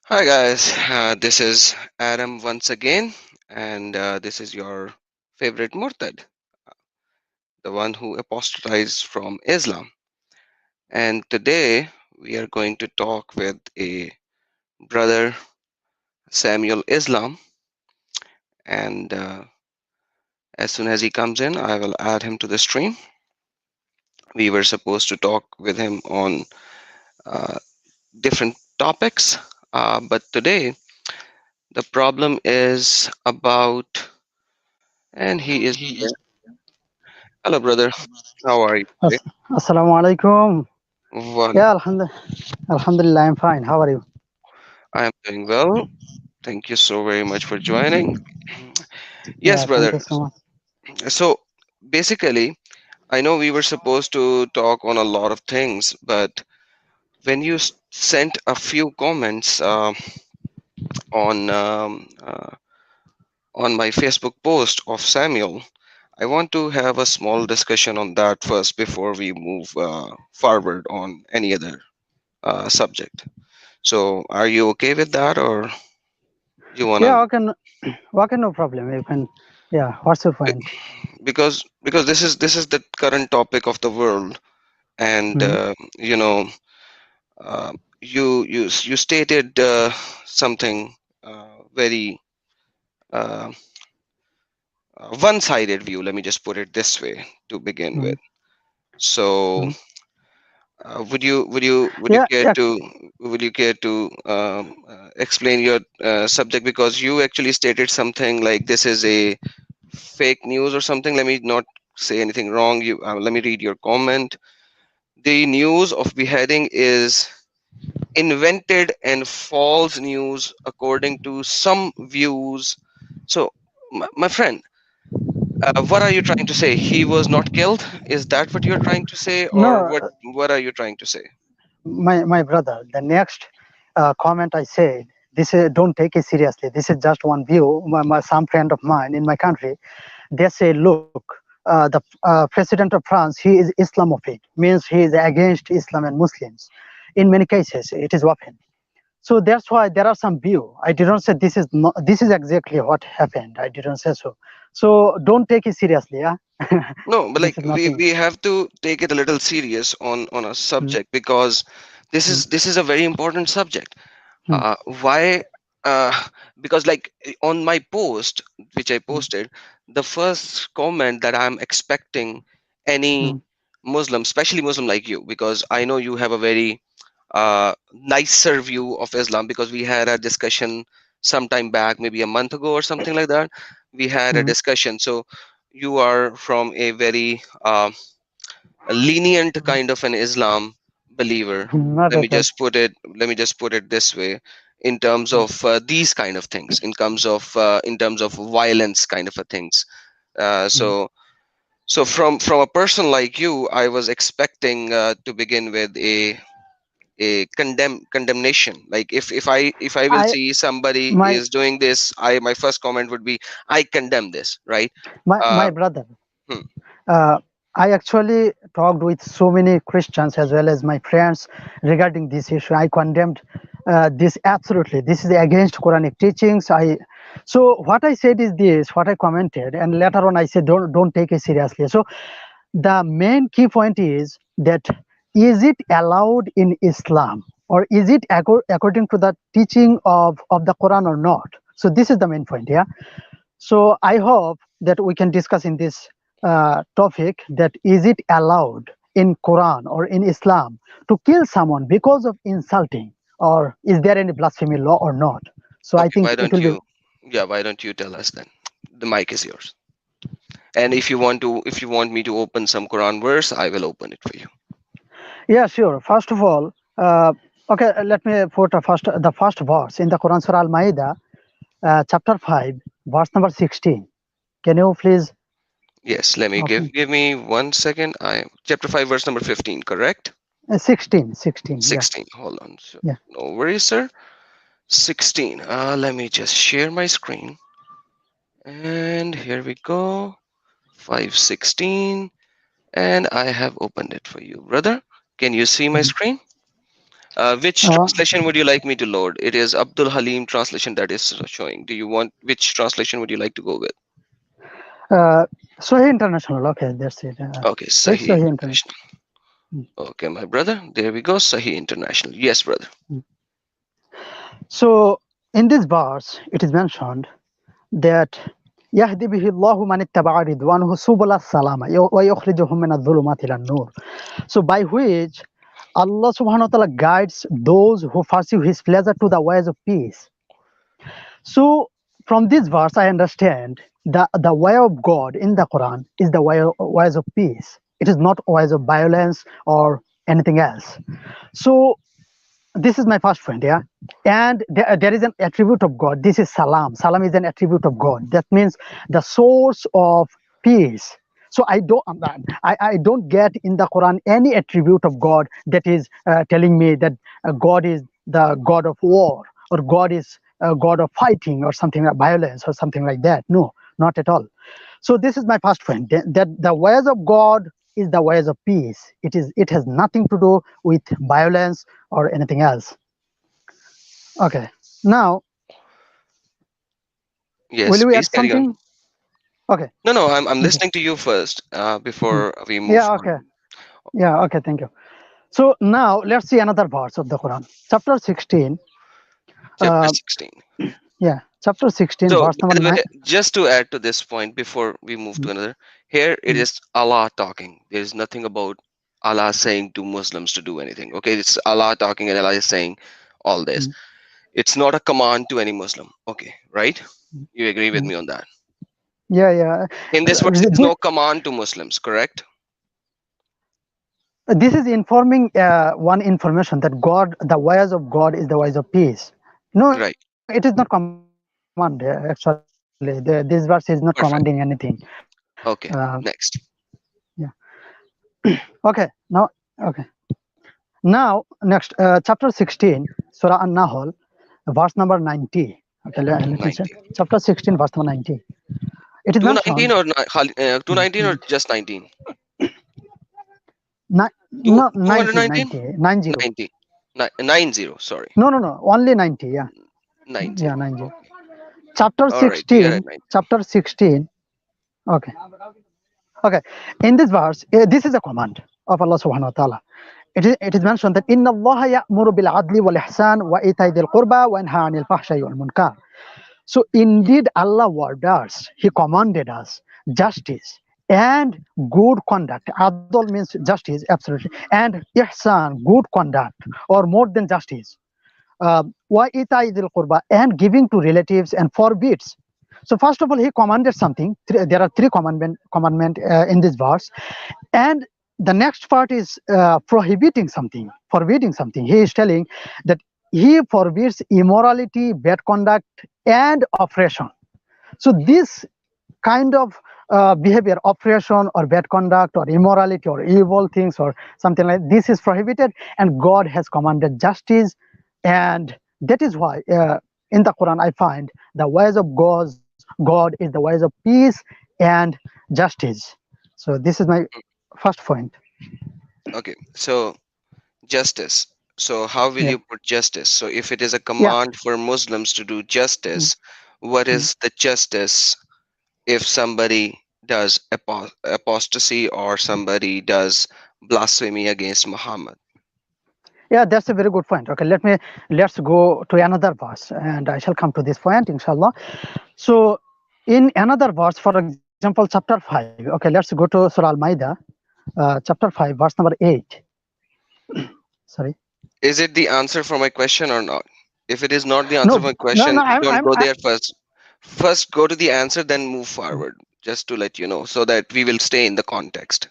Hi guys, this is Adam once again, and this is your favorite Murtad, the one who apostatized from Islam. And today we are going to talk with a brother, Samuel Islam, and as soon as he comes in, I will add him to the stream. We were supposed to talk with him on uh, different topics, but today the problem is about, and he is here. Hello, brother. How are you today? Assalamu alaikum. One, Yeah, Alhamdulillah, I'm fine. How are you? I am doing well. Thank you so very much for joining. Yes, Yeah, thank brother. you so much. So basically, I know we were supposed to talk on a lot of things, but when you sent a few comments on on my Facebook post of Samuel, I want to have a small discussion on that first before we move forward on any other subject. So, are you okay with that, or you wanna? Yeah, okay, no problem. You can, yeah, what's your point? Because this is the current topic of the world, and Hmm. you stated something very uh, one-sided view, let me just put it this way to begin Hmm. with. So Hmm. would you Yeah, care yeah. to explain your subject, because you actually stated something like this is a fake news or something. Let me not say anything wrong. Let me read your comment. The news of beheading is invented and false news according to some views. So, my friend, what are you trying to say? He was not killed? Is that what you're trying to say, or No, what are you trying to say? my brother. The next comment I said, this is don't take it seriously. This is just one view. Some friend of mine in my country, they say, look, the president of France, he is Islamophobe, means he is against Islam and Muslims. In many cases, it is often. So that's why there are some view. I didn't say this is not, this is exactly what happened. I didn't say so. So don't take it seriously. Yeah, No, but this like is we nothing. we have to take it a little serious on a Mm, subject, because mm, this is a very important subject. mm, Why? Uh, because like on my post which I mm, posted, the first comment that I'm expecting any mm, Muslim, especially Muslim like you, because I know you have a very nicer view of Islam, because we had a discussion some time back, maybe a month ago or something like that. We had a mm. discussion. So you are from a very lenient kind of an Islam believer. Not Let me at all. just put it. Let me just put it this way. In terms Mm, of these kind of things, in terms of violence kind of a things. mm. So from a person like you, I was expecting to begin with a condemnation. Like if I will I see somebody my is doing this, I my first comment would be I condemn this, right? my Uh, brother. hmm, Uh, I actually talked with so many Christians as well as my friends regarding this issue. I condemned this absolutely. This is against Quranic teachings. So what I said is this. What I commented, and later on I said don't take it seriously. So the main key point is it allowed in Islam, or is it according to the teaching of the Quran or not? So this is the main point. Yeah. So I hope that we can discuss in this topic that is it allowed in Quran or in Islam to kill someone because of insulting, or is there any blasphemy law or not? So I okay, think it will be. why don't you tell us then? The mic is yours. And if you want me to open some Quran verse, I will open it for you. Yeah, sure. First of all, okay, let me put the first verse in the Quran, Surah Al Ma'idah, chapter 5, verse number 16. Can you please Yes, let me open? give me 1 second. I chapter 5 verse number 15, correct? 16, yeah, 16. Hold on. So, yeah. no worries, sir. 16. Let me just share my screen. And here we go. 516. And I have opened it for you, brother. Can you see my Mhm. screen? Which translation would you like me to load? It is Abdul Halim translation that is showing. Do you want which translation would you like to go with? Sahih International. Okay, that's it. Okay, Take Sahih Sahih International. International. Okay, my brother. There we go. Sahih International. Yes, brother. So in this verse, it is mentioned that يهدي به الله من اتبع رضوانه سبل السلام ويخرجهم من الظلمات إلى النور. So by which Allah subhanahu wa ta'ala guides those who pursue his pleasure to the ways of peace. So from this verse I understand the way of God in the Quran is the ways of peace. It is not ways of violence or anything else. So this is my first point, yeah. And there is an attribute of God. This is salam. Salam is an attribute of God. That means the source of peace. So I don't get in the Quran any attribute of God that is telling me that God is the God of war, or God is a God of fighting, or something like violence or something like that. No, not at all. So this is my first point, that the ways of God is the ways of peace. It has nothing to do with violence or anything else. Okay. Now, will Yes, you add please carry on. something? Okay. No, I'm Okay. listening to you first Hmm. before we move Yeah. forward. Okay. Yeah. Okay. Thank you. So now let's see another verse of the Quran, chapter 16. Chapter Uh, 16. yeah, chapter 16, So, verse by number the way, 9. just to add to this point before we move to another, here it is Allah talking. There is nothing about Allah saying to Muslims to do anything. Okay, it's Allah talking and Allah is saying all this. It's not a command to any Muslim. Okay, right? You agree with me on that? Yeah. Yeah. In this verse, there is This, no command to Muslims, correct? this is informing one information, that God, the ways of God is the ways of peace. No, it Right. is not command actually. This verse is not commanding anything. Perfect. Uh, Okay. Next. yeah. Okay. Okay. Now, next, chapter 16, Surah An-Nahl, verse number 90. Okay, let me check. 90. Chapter 16, verse number 90. It is 219 mentioned. or 219 or just 19? No, 90, 219? 90, 90. 90. 90, sorry. No, no, no, only 90. Yeah, 90. yeah, 90. Okay. Chapter All right, we are at 16, 90. chapter 16. Okay, okay. In this verse, this is a command of Allah subhanahu wa ta'ala. It is mentioned that inna Allah ya'muru bil adli wal ihsan wa ita'i dhil qurba wa yanha 'anil fahsha'i wal munkar. So indeed Allah orders, He commanded us justice and good conduct. Adl means justice, absolutely, and ihsan, good conduct, or more than justice. Wa ita'i dhil qurba, and giving to relatives, and forbids. So first of all, He commanded something. There are three commandment in this verse, and the next part is prohibiting something, forbidding something. He is telling that He forbids immorality, bad conduct, and oppression. So this kind of behavior, oppression or bad conduct or immorality or evil things or something like this is prohibited, and God has commanded justice. And that is why in the Quran I find the ways of God is the ways of peace and justice. So this is my first point. Okay. So, justice. So, how will Yeah. you put justice? So, if it is a Yeah. command for Muslims to do Mm, justice, what mm. is the justice if somebody does apostasy or somebody does blasphemy against Muhammad? Yeah, that's a very good point. Okay, let's go to another verse, and I shall come to this point, inshallah. So, in another verse, for example, chapter 5. Okay, let's go to Surah Al Ma'idah, chapter 5, verse number 8. Sorry. Is it the answer for my question or not? If it is not the answer No, for my no, no. question, don't go there first. First, go to the answer, then move forward, just to let you know, so that we will stay in the context.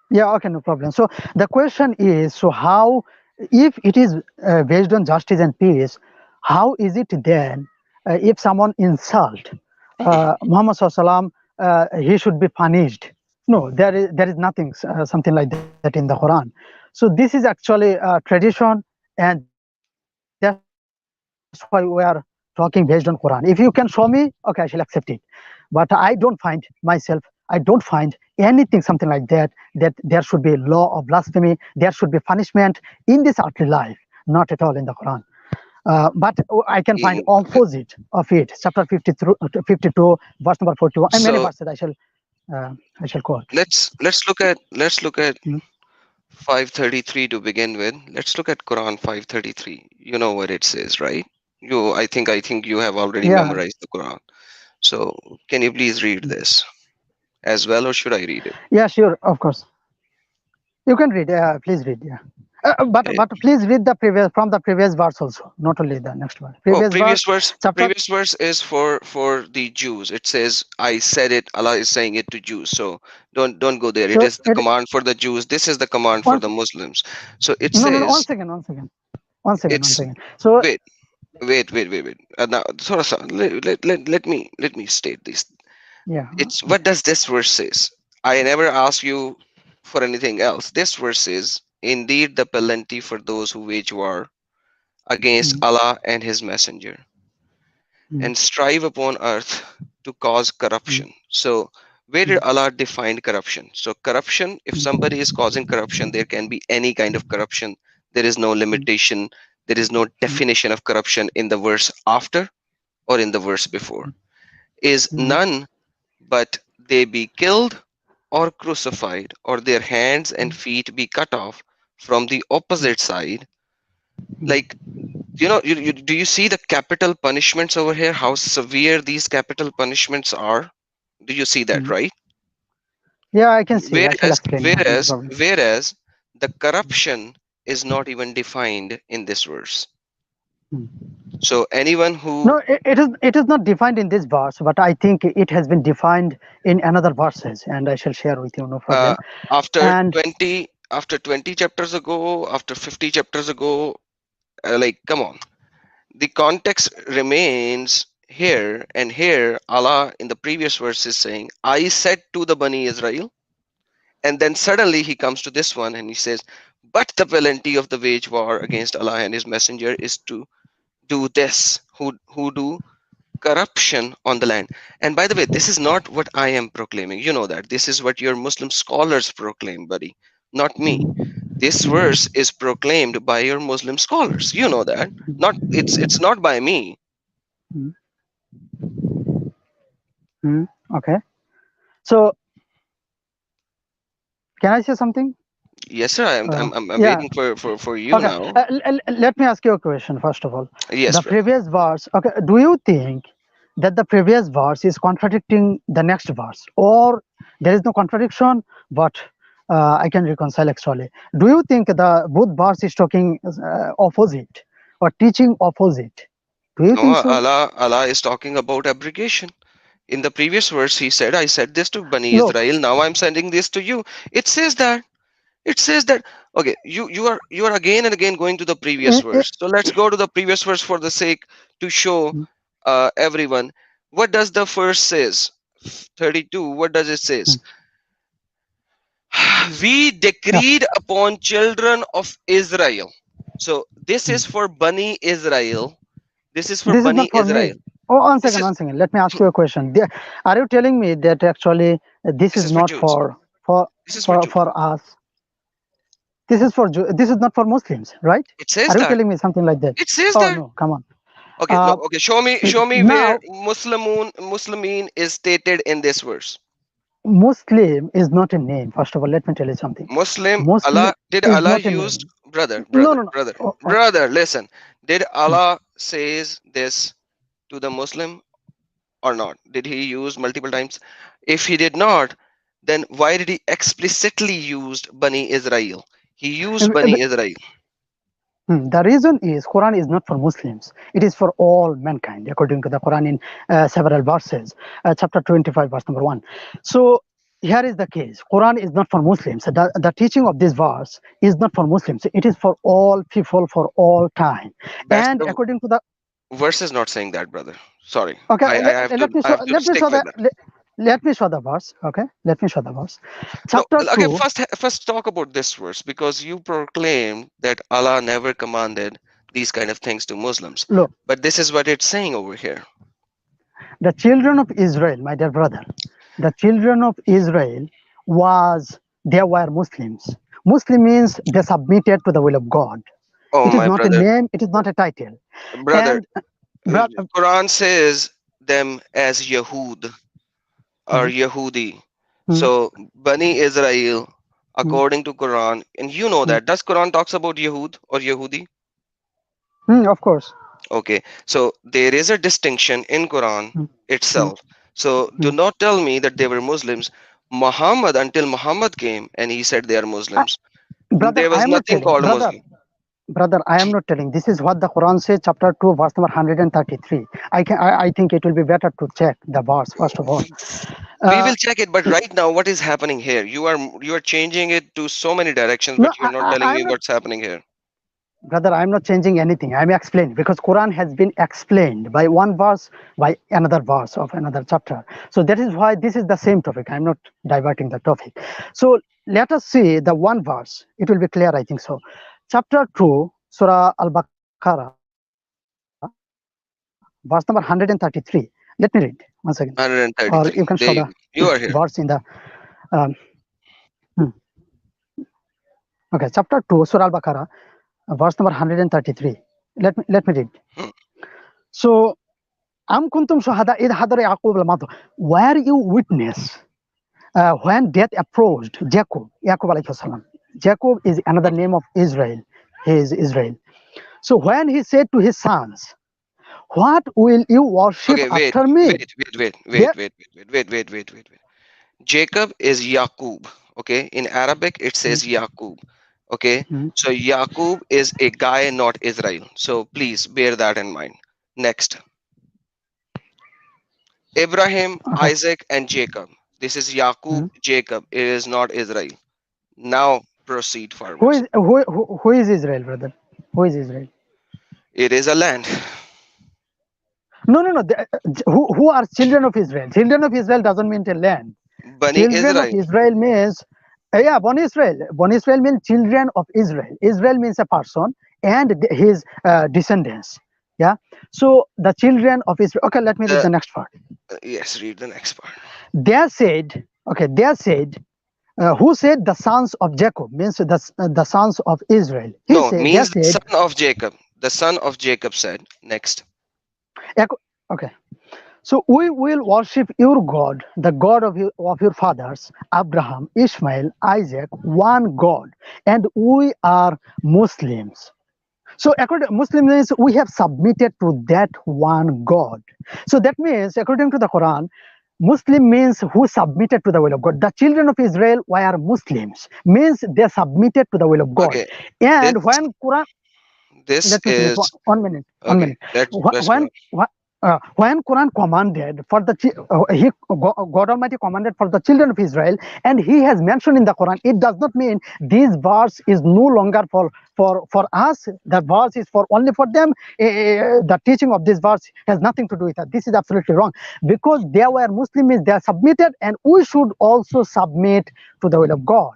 Yeah, okay, no problem. So the question is, so how, if it is based on justice and peace, how is it then if someone insult Muhammad Sallallahu, he should be punished? No, there is nothing something like that in the Quran. So this is actually tradition, and that's why we are talking based on Quran. If you can show me, okay, I shall accept it. But I don't find myself I don't find anything something like that, that there should be a law of blasphemy, there should be punishment in this earthly life. Not at all in the Quran. But I can find In, opposite of it. Chapter 52, verse number 41. And many so verses I shall quote. let's look at Mm. 533 to begin with. Let's look at Quran 533. You know what it says, right? I think you have already Yeah, memorized the Quran. So can you please read this as well, or should I read it? yeah, sure, of course. You can read. Please read. Yeah. Eh, But please read the previous from the previous verse also, not only the next one. Oh, Previous verse, chapter. previous verse is for the Jews. It says, "I said it." Allah is saying it to Jews. So don't go there. It So is the command for the Jews. This is the command for one, the Muslims. So it no. One says, second, one second, one second, one it's second. So wait, wait. Now, थोड़ा सा, let me state this. yeah, It's what okay. does this verse says? I never ask you for anything else. This verse says, "Indeed, the penalty for those who wage war against Mm, Allah and His Messenger, mm, and strive upon earth to cause mm, corruption." So, where did mm, Allah define corruption? So, corruption, if mm, somebody is causing corruption, there can be any kind of corruption. There is no mm, limitation, there is no mm, definition of corruption in the verse after or in the verse before. Is mm, none but they be killed or crucified, or their hands and mm, feet be cut off from the opposite side. mm, Like, do you see the capital punishments over here? How severe these capital punishments are? Do you see that, mm. right? Yeah, I can see. I shall Whereas, explain. Yeah, no whereas, problem. whereas the corruption is not even defined in this verse. Mm. So anyone who No, it is not defined in this verse, but I think it has been defined in another verses, and I shall share with you. No uh, problem. after And 20 chapters ago, after 50 chapters ago, like, come on, the context remains here, and here Allah in the previous verse is saying, "I said to the Bani Israel," and then suddenly he comes to this one and he says, "But the penalty of the wage war against Allah and His Messenger is to do this, who do corruption on the land." And by the way, this is not what I am proclaiming. You know that this is what your Muslim scholars proclaim, buddy, not me. This verse is proclaimed by your Muslim scholars. You know that. Not it's not by me. mm, okay. So can I say something? Yes, sir. I'm Yeah. waiting for you Okay. now. Let me ask you a question first of all. Yes, The brother. previous verse. Okay. Do you think that the previous verse is contradicting the next verse, or there is no contradiction, but I can reconcile actually? Do you think the both verse is talking opposite or teaching opposite? Do you No, think so? Allah is talking about abrogation. In the previous verse, He said, "I said this to Bani Look. Israel. Now I'm sending this to you." It says that. It says that. Okay, you are again and again going to the previous eh, eh, verse. So let's go to the previous verse for the sake to show mm, everyone what does the verse says. 32. What does it says? mm, We yeah. decreed upon children of Israel. So this mm. is for Bani Israel. This is for This is Bani not for Israel. me. Oh, one This second, is one second. Let me ask you a question. Are you telling me that actually this this is is for not Jews. for This is for Jews. for us? This is for this is not for Muslims, right? It says Are you that. telling me something like that? It says Oh that. no, come on. Okay, no, Uh, okay. Show me where Now Muslimin is stated in this verse. Muslim is not a name. First of all, let me tell you something. Muslim, Muslim Allah, did is Allah not a used, name. brother, No, brother, no, no. brother, Oh, brother, listen. Did mm. Allah says this to the Muslim or not? Did He use multiple times? If He did not, then why did He explicitly used Bani Israel? He used Bani Israel. The reason is Quran is not for Muslims. It is for all mankind, according to the Quran in several verses, chapter 25, verse number 1. So here is the case. Quran is not for Muslims. The teaching of this verse is not for Muslims. It is for all people for all time. That's And the according to the verse is not saying that, brother. Sorry, okay, I have to I have to let me stick show with the that. let me show the verse. Okay, let me show the verse. No, Chapter okay, 2. first talk about this verse because you proclaim that Allah never commanded these kind of things to Muslims. Look, But this is what it's saying over here. the children of Israel, my dear brother. the children of Israel was they were Muslims. Muslim means they submitted to the will of God. Oh It is my not a brother, name, it is not a title. brother, And bro- Quran says them as Yahud or Mhm, Yahudi. mhm, So Bani Israel, mhm, according to Quran, and you know mhm, that. Does Quran talks about Yahud or Yahudi? of course. Okay, so there is a distinction in Quran Mhm, mhm, itself. So do mhm. not tell me that they were Muslims. Muhammad, until Muhammad came and he said they are I, Muslims, brother, there I was am not nothing telling. called Muslim. Brother, I am not telling. This is what the Quran says, chapter 2, verse number 133. I think it will be better to check the verse first of all. We Uh, will check it, but right now, what is happening here? You are changing it to so many directions, no, but you're not telling I me am not, what's happening here. brother. I am not changing anything. I am explaining because Quran has been explained by one verse by another verse of another chapter. So that is why this is the same topic. I am not diverting the topic. So let us see the one verse. It will be clear. I think so. Chapter 2, Surah Al-Baqarah, verse number 133. Let me read once again, or you can show the 133. There you go. verse in the You are here. um, hmm. Okay, chapter 2, Surah Al-Baqarah, verse number 133. Let me read. Hmm. So, Am kuntum shuhada id hadara Yaqub al-maut. Were you witness when death approached Jacob, Yaqub alayhi salam. Jacob is another Okay. name of Israel. He is Israel. So when he said to his sons, "What will you worship Okay. Wait. after me?" Wait. Wait. Wait. There, Wait. Wait. Wait. Wait. Wait. Wait. Wait. Wait. Jacob is Yaqub. Okay. In Arabic, it Hmm, says Yaqub. Okay. hmm, So Yaqub is a guy, not Israel. So please bear that in mind. Next, Abraham, okay. Isaac, and Jacob. This is Yaqub, Hmm. Jacob. It is not Israel. Now proceed Who forwards. is who is Israel, brother? Who is Israel? It is a land. No, no, no. Who are children of Israel? Children of Israel doesn't mean a land. Bani Children of Israel. Israel means, yeah, Bon Israel. Bon Israel means children of Israel. Israel means a person and his descendants. Yeah. So the children of Israel. Okay, let me read The the next part. yes, read the next part. They said, okay, they said, who said the sons of Jacob means the sons of Israel. No, They means the said, son of Jacob. The son of Jacob said. Next. okay. So we will worship your God, the God of your fathers, Abraham, Ishmael, Isaac, one God, and we are Muslims. So according Muslims means we have submitted to that one God. So that means according to the Quran, Muslim means who submitted to the will of God. The children of Israel were Muslims, means they submitted to the will of God. Okay. This And when Quran, this let me finish is one minute, one okay. minute. Let's go on. When Quran commanded for God Almighty commanded for the children of Israel, and He has mentioned in the Quran, it does not mean this verse is no longer for us. The verse is for only for them. The teaching of this verse has nothing to do with that. This is absolutely wrong because they were Muslims. They are submitted, and we should also submit to the will of God.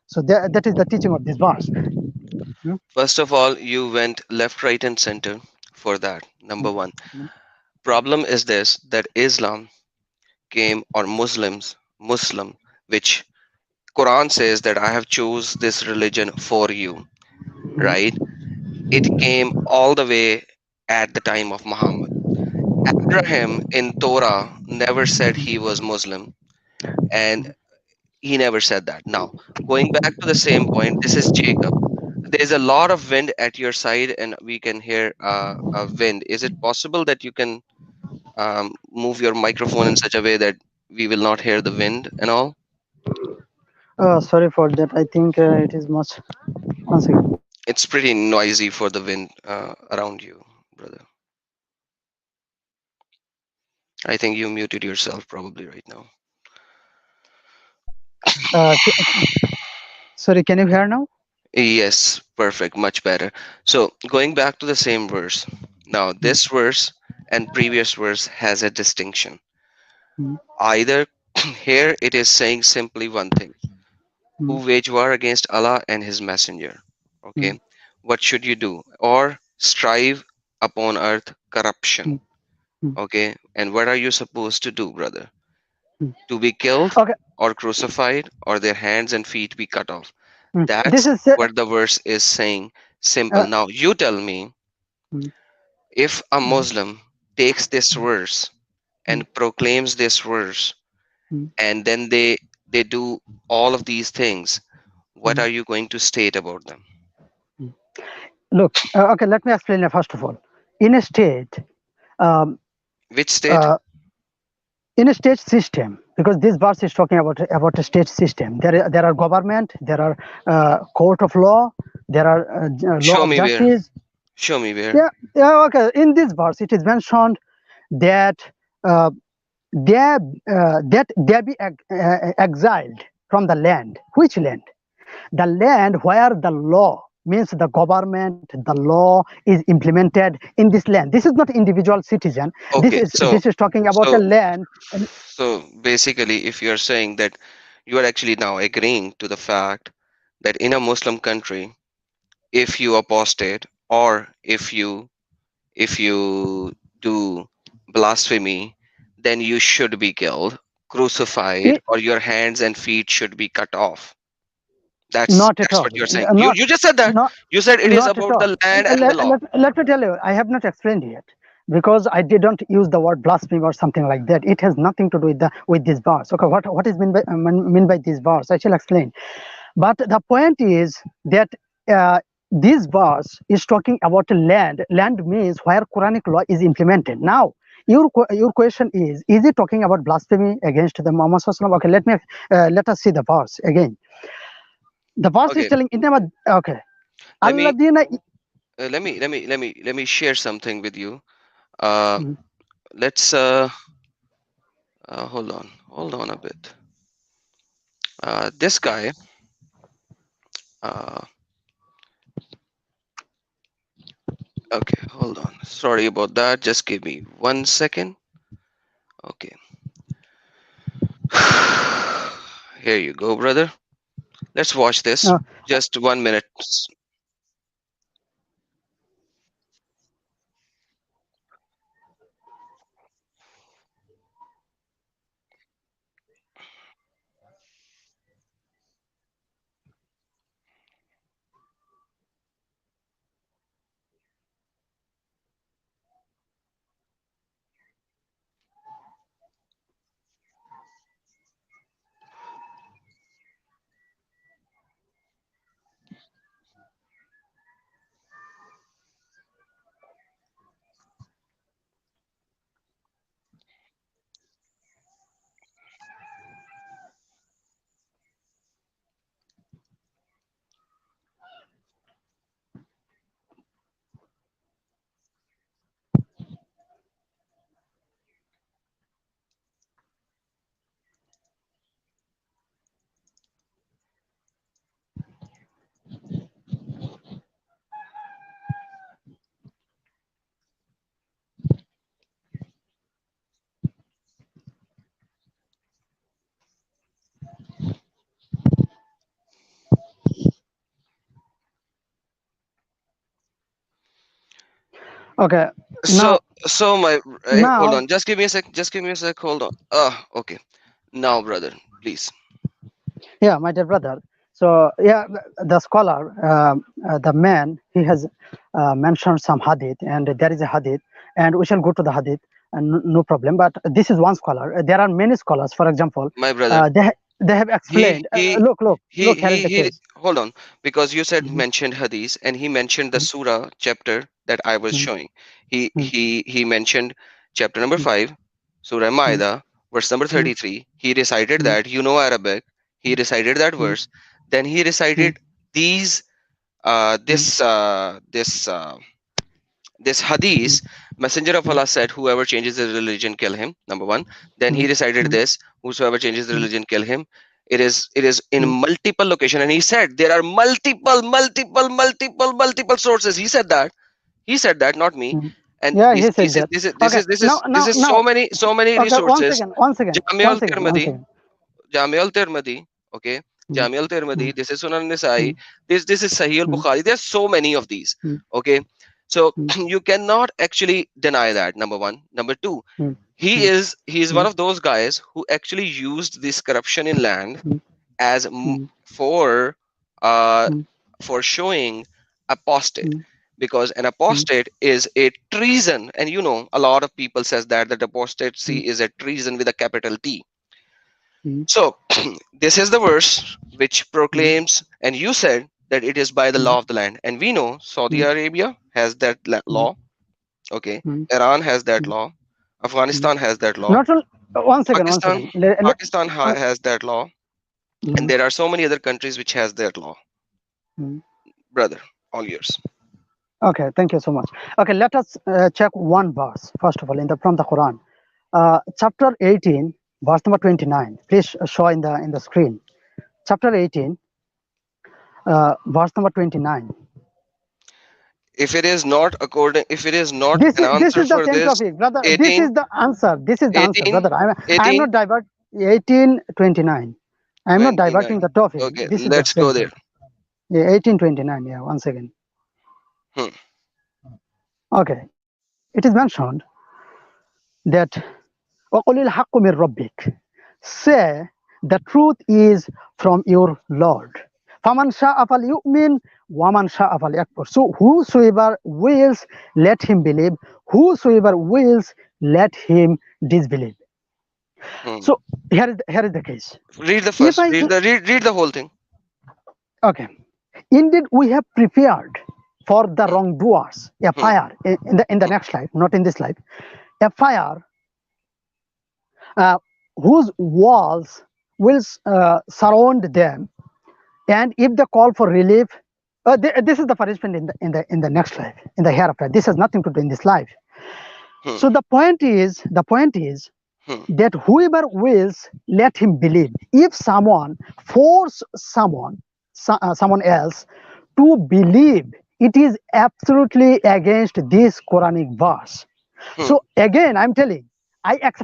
So that is the teaching of this verse. Hmm? First of all, you went left, right, and center for that. Number one. Hmm. Problem is this that Islam came or Muslim, which Quran says that I have chose this religion for you, right? It came all the way at the time of Muhammad. Abraham in Torah never said he was Muslim, and he never said that. Now, going back to the same point, this is Jacob. There's a lot of wind at your side, and we can hear a wind. Is it possible that you can move your microphone in such a way that we will not hear the wind and all? Sorry for that. I think it is much. Once again. It's pretty noisy for the wind around you, brother. I think you muted yourself probably right now. Uh, Sorry, can you hear now? Yes, perfect, much better. So, going back to the same verse. Now, Mm, this verse and previous verse has a distinction. mm, Either here it is saying simply one thing, mm, who wage war against Allah and His Messenger. mm, Okay, what should you do? Or strive upon earth mm, corruption. mm. Okay, and what are you supposed to do, brother? to be killed Okay. or crucified or their hands and feet be cut off. This That's is what the verse is saying. Simple. uh, Now you tell me, mm, if a mm, Muslim takes this verse mm, and proclaims this verse, mm, and then they do all of these things, what mm, are you going to state about them? mm. Look, okay, let me explain it first of all. In a state, um, Which state? uh, in a state system, because this verse is talking about a state system. There are government, there are court of law, there are law Show of me where. justice. Show me where. Yeah, yeah. Okay. In this verse, it is mentioned that uh, they be exiled from the land. Which land? The land where the law means the government, the law is implemented in this land. This is not individual citizen. Okay, This is talking about a so land. so basically, if you're saying that you are actually now agreeing to the fact that in a Muslim country, if you apostate or if you do blasphemy, then you should be killed, crucified, It, or your hands and feet should be cut off. That's Not at that's all. what you're saying. You Not you just said that. not You said it is not at about all. the land and the law. Let me tell you, I have not explained yet because I didn't use the word blasphemy or something like that. It has nothing to do with this verse. Okay, what is mean by this verse? I shall explain. But the point is that this verse is talking about land. Land means where Quranic law is implemented. Now, your question is it talking about blasphemy against the Muhammad Sallallahu Alaihi Wasallam? Okay, let us see the verse again. The verse is Okay, telling إنما okay let me الذين let me share something with you. Uh, mm, let's hold on a bit. This guy. Uh, okay, hold on. Sorry about that. Just give me 1 second. Okay. Here you go, brother. Let's watch this. uh, Just 1 minute. okay So, now so my hold now on. Just give me a sec. Just give me a sec. Hold on. Okay. Now, brother, please. yeah, my dear brother. So yeah, the scholar, the man, he has mentioned some hadith, and there is a hadith, and we shall go to the hadith, and no problem. But this is one scholar. There are many scholars. For example, My brother. they have He explained. he Look. Here is the he. case. Hold on, because you said Mhm, mentioned hadith, and he mentioned the mhm, surah chapter that I was mhm, showing. He mhm, he he mentioned chapter number mhm, 5, Surah mhm, Maida, verse number mhm, 33. He recited mhm, that. You know Arabic. He recited that mhm, verse. Then he mhm, recited these mhm, this hadith. Messenger of Allah said, whoever changes his religion, kill him. Number one. Then he mhm, recited mhm, this, whosoever changes the mhm, religion, kill him. It is in mhm, multiple location, and he said there are multiple sources. He said that, not me. mhm. And Yeah, this he said this is that. this is this Okay, is this now is this now is now. so many Okay, resources. Jami al one Tirmidhi, second. Jami al Tirmidhi, okay, Mm, Jami al Tirmidhi. mm, This is Sunan Nisai. mm, This is Sahih al mm, Bukhari. There's so many of these. mm, Okay, So you cannot actually deny that, number one. Number two, he is one of those guys who actually used this corruption in land as for showing apostate, because an apostate is a treason, and you know a lot of people says that apostasy is a treason with a capital T. So this is the verse which proclaims, and you said that it is by the law of the land, and we know Saudi Arabia has that law. Okay, Iran has that law, Afghanistan has that law, Not only, one second, Pakistan Pakistan has that law, and there are so many other countries which has that law. Brother, all yours. Okay, thank you so much. Okay, let us check one verse first of all from the Quran, chapter 18, verse number 29. Please show in the screen. Chapter 18, verse number 29. If it is not This an is answer the for same this, topic, brother. 18, This is the answer. This is the answer, 18, brother. I am 18, not divert. 1829. I am not 29. diverting the topic. Okay, This is the let's same go there. topic. Yeah, 1829. Yeah, one second. Okay, it is mentioned that وَقُلِ الْحَقُّ مِنْ رَبِّكَ, say the truth is from your Lord. فَمَنْ شَاءَ فَلْيُؤْمِنْ وَمَنْ شَاءَ فَلْيَكْفُرْ. So whosoever wills, let him believe. Whosoever wills, let him disbelieve. So here is the case. Read the first. Read the whole thing. Okay. Indeed, we have prepared for the wrongdoers a fire in the next life, not in this life, a fire whose walls will surround them, and if they call for relief, this is the punishment in the next life, in the hereafter. This has nothing to do in this life. So the point is that whoever wills, let him believe. If someone force someone else to believe, it is absolutely against this Quranic verse. So again, I'm telling,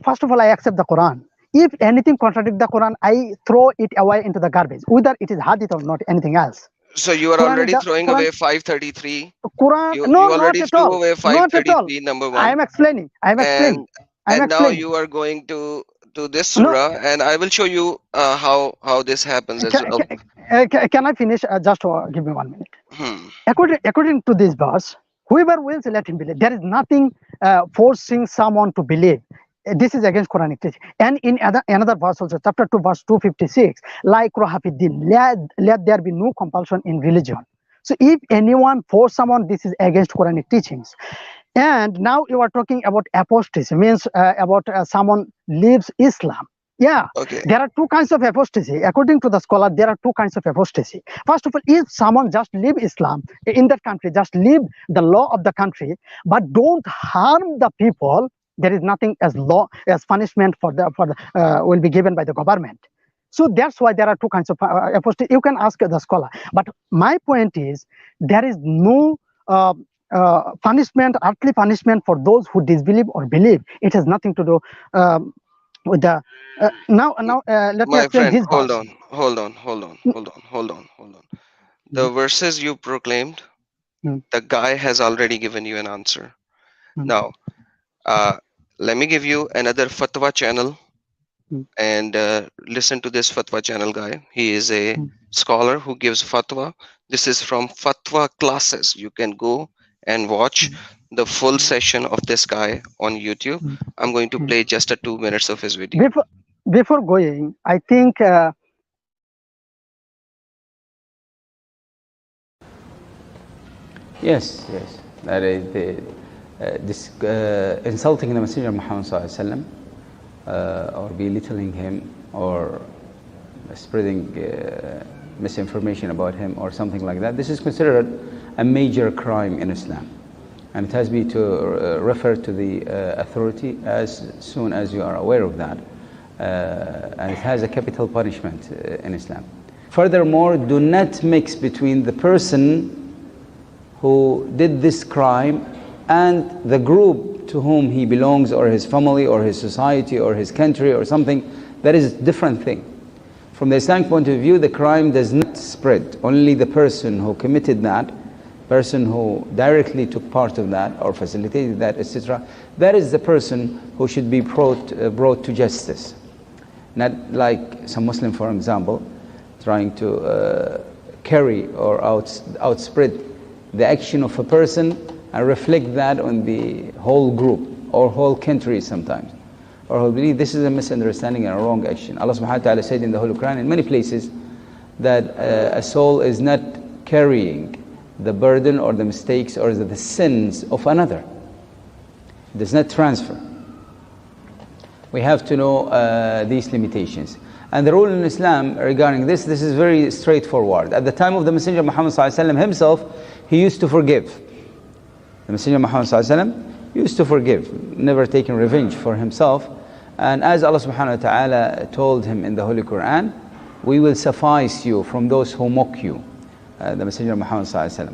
first of all, I accept the Quran. If anything contradicts the Quran, I throw it away into the garbage, whether it is hadith or not, anything else. So you are already throwing away 533. Quran, You no, not already at threw all. away Not at all. 533, number one. I am explaining. And now you are going to this surah, and I will show you how this happens as well. Can I finish? Just give me 1 minute. According to this verse, whoever wills, let him believe. There is nothing forcing someone to believe. This is against Quranic teaching. And in another verse also, chapter 2, verse 256, like let there be no compulsion in religion. So if anyone force someone, this is against Quranic teachings. And now you are talking about apostasy, means about someone leaves Islam. Yeah, there are two kinds of apostasy. According to the scholar, there are two kinds of apostasy. First of all, if someone just leave Islam in that country, just leave the law of the country, but don't harm the people, there is nothing as law as punishment will be given by the government. So that's why there are two kinds of apostasy. You can ask the scholar. But my point is, there is no punishment, earthly punishment for those who disbelieve or believe. It has nothing to do with the now let me explain this verse. Hold on. The verses you proclaimed, the guy has already given you an answer. Now let me give you another fatwa channel, and listen to this fatwa channel guy. He is a scholar who gives fatwa. This is from Fatwa Classes. You can go and watch the full session of this guy on YouTube. I'm going to play just 2 minutes of his video. Before going, I think yes, that is this insulting the Messenger Muhammad sallallahu or belittling him or spreading misinformation about him or something like that. This is considered a major crime in Islam, and it has been to refer to the authority as soon as you are aware of that, and it has a capital punishment in Islam. Furthermore, do not mix between the person who did this crime and the group to whom he belongs, or his family, or his society, or his country, or something. That is a different thing. From the Islamic point of view, the crime does not spread. Only the person who committed that person who directly took part of that or facilitated that, etc., that is the person who should be brought to justice. Not like some Muslim, for example, trying to carry or outspread the action of a person and reflect that on the whole group or whole country sometimes. Or whole belief. This is a misunderstanding and a wrong action. Allah subhanahu wa ta'ala said in the Holy Quran in many places that a soul is not carrying the burden or the mistakes or the sins of another. It does not transfer. We have to know these limitations. And the rule in Islam regarding this is very straightforward. At the time of the Messenger Muhammad ﷺ himself, he used to forgive. The Messenger Muhammad ﷺ used to forgive, never taking revenge for himself. And as Allah subhanahu wa ta'ala told him in the Holy Quran, we will suffice you from those who mock you, the Messenger Muhammad ﷺ.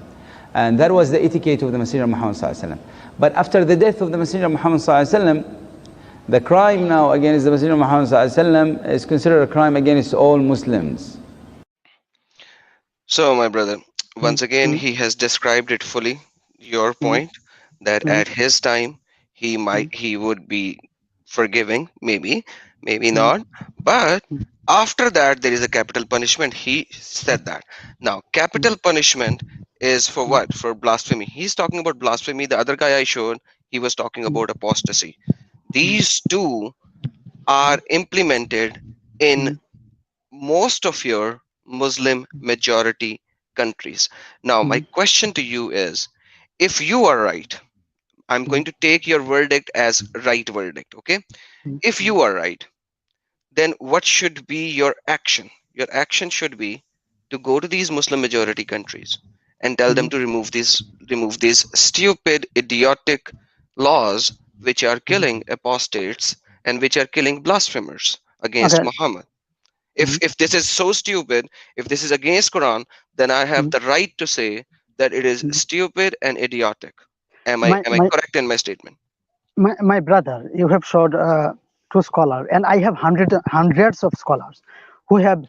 And that was the etiquette of the Messenger Muhammad ﷺ. But after the death of the Messenger Muhammad ﷺ, the crime now against the Messenger Muhammad ﷺ is considered a crime against all Muslims. So, my brother, once again, he has described it fully. Your point that at his time he would be forgiving, maybe not, but after that there is a capital punishment. He said that. Now, capital punishment is for what? For blasphemy. He's talking about blasphemy. The other guy I showed, he was talking about apostasy. These two are implemented in most of your Muslim majority countries. Now, my question to you is, if you are right, I'm going to take your verdict as right verdict, okay? If you are right, then what should be your action? Your action should be to go to these Muslim majority countries and tell them to remove these stupid, idiotic laws which are killing apostates and which are killing blasphemers against Muhammad. If this is so stupid, if this is against Quran, then I have the right to say that it is stupid and idiotic. Am I correct in my statement? My brother, you have showed two scholars, and I have hundreds of scholars who have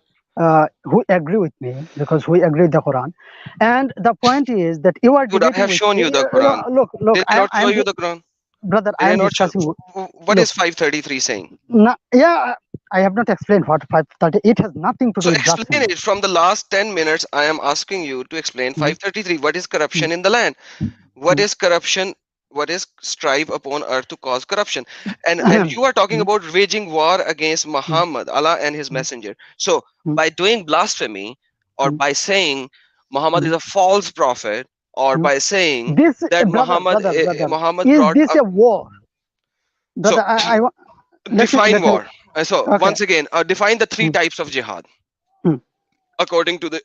who agree with me, because we agree with the Quran. And the point is that you are debating. I have shown you the Quran. Look, did I not show you the Quran? Brother, I am discussing. What is 533 saying? Yeah, I have not explained what 530. It has nothing to do with blasphemy. Explain it. From the last 10 minutes, I am asking you to explain 533. What is corruption in the land? What is corruption? What is strive upon earth to cause corruption? And you are talking about waging war against Muhammad, Allah and his messenger. So by doing blasphemy, or by saying Muhammad is a false prophet, or by saying that Muhammad is this a war? Brother, so, define war. So once again, define the three types of jihad. According to the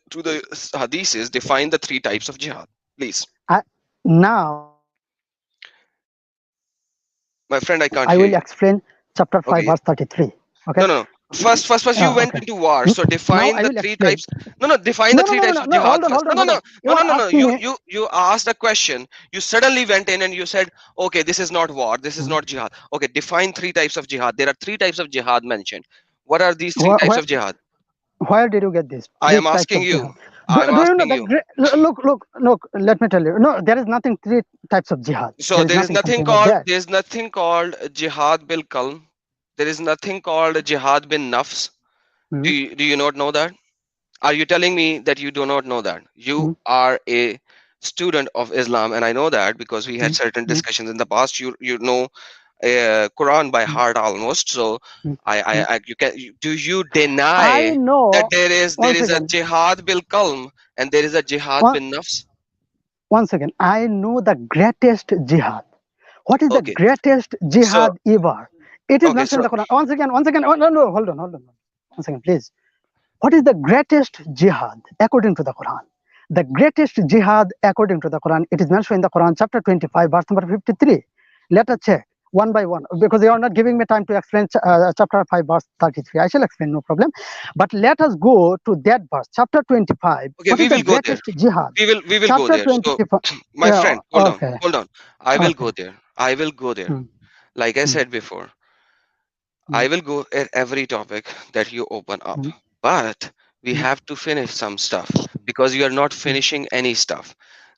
hadiths, define the three types of jihad, please. Now, my friend, I can't hear I will you. explain chapter 5, verse 33. Okay. No. First, you went into war. So define the three types. Define the three types of jihad. No. You asked a question. You suddenly went in and you said, okay, this is not war. This is not jihad. Okay, define three types of jihad. There are three types of jihad mentioned. What are these three types of jihad? Where did you get this? I am asking you. Look, let me tell you. No, there is nothing three types of jihad. So there is nothing called jihad bil qalb. There is nothing called jihad bin nafs. Do you not know that? Are you telling me that you do not know that? You are a student of Islam, and I know that because we had certain discussions in the past. You know Quran by heart almost. So do you deny that there is a jihad bil qalb and there is a jihad bin nafs? Once again, I know the greatest jihad. What is the greatest jihad ever? It is mentioned in the Quran. Once again. Oh, no, hold on. 1 second, please. What is the greatest jihad according to the Quran? The greatest jihad according to the Quran, it is mentioned in the Quran, chapter 25, verse number 53. Let us check one by one, because you are not giving me time to explain chapter 5, verse 33. I shall explain, no problem. But let us go to that verse, chapter 25. Okay, we will go there. Jihad? We will go there. So, my friend, hold on. I will go there. Like I said before, I will go at every topic that you open up, but we have to finish some stuff because you are not finishing any stuff.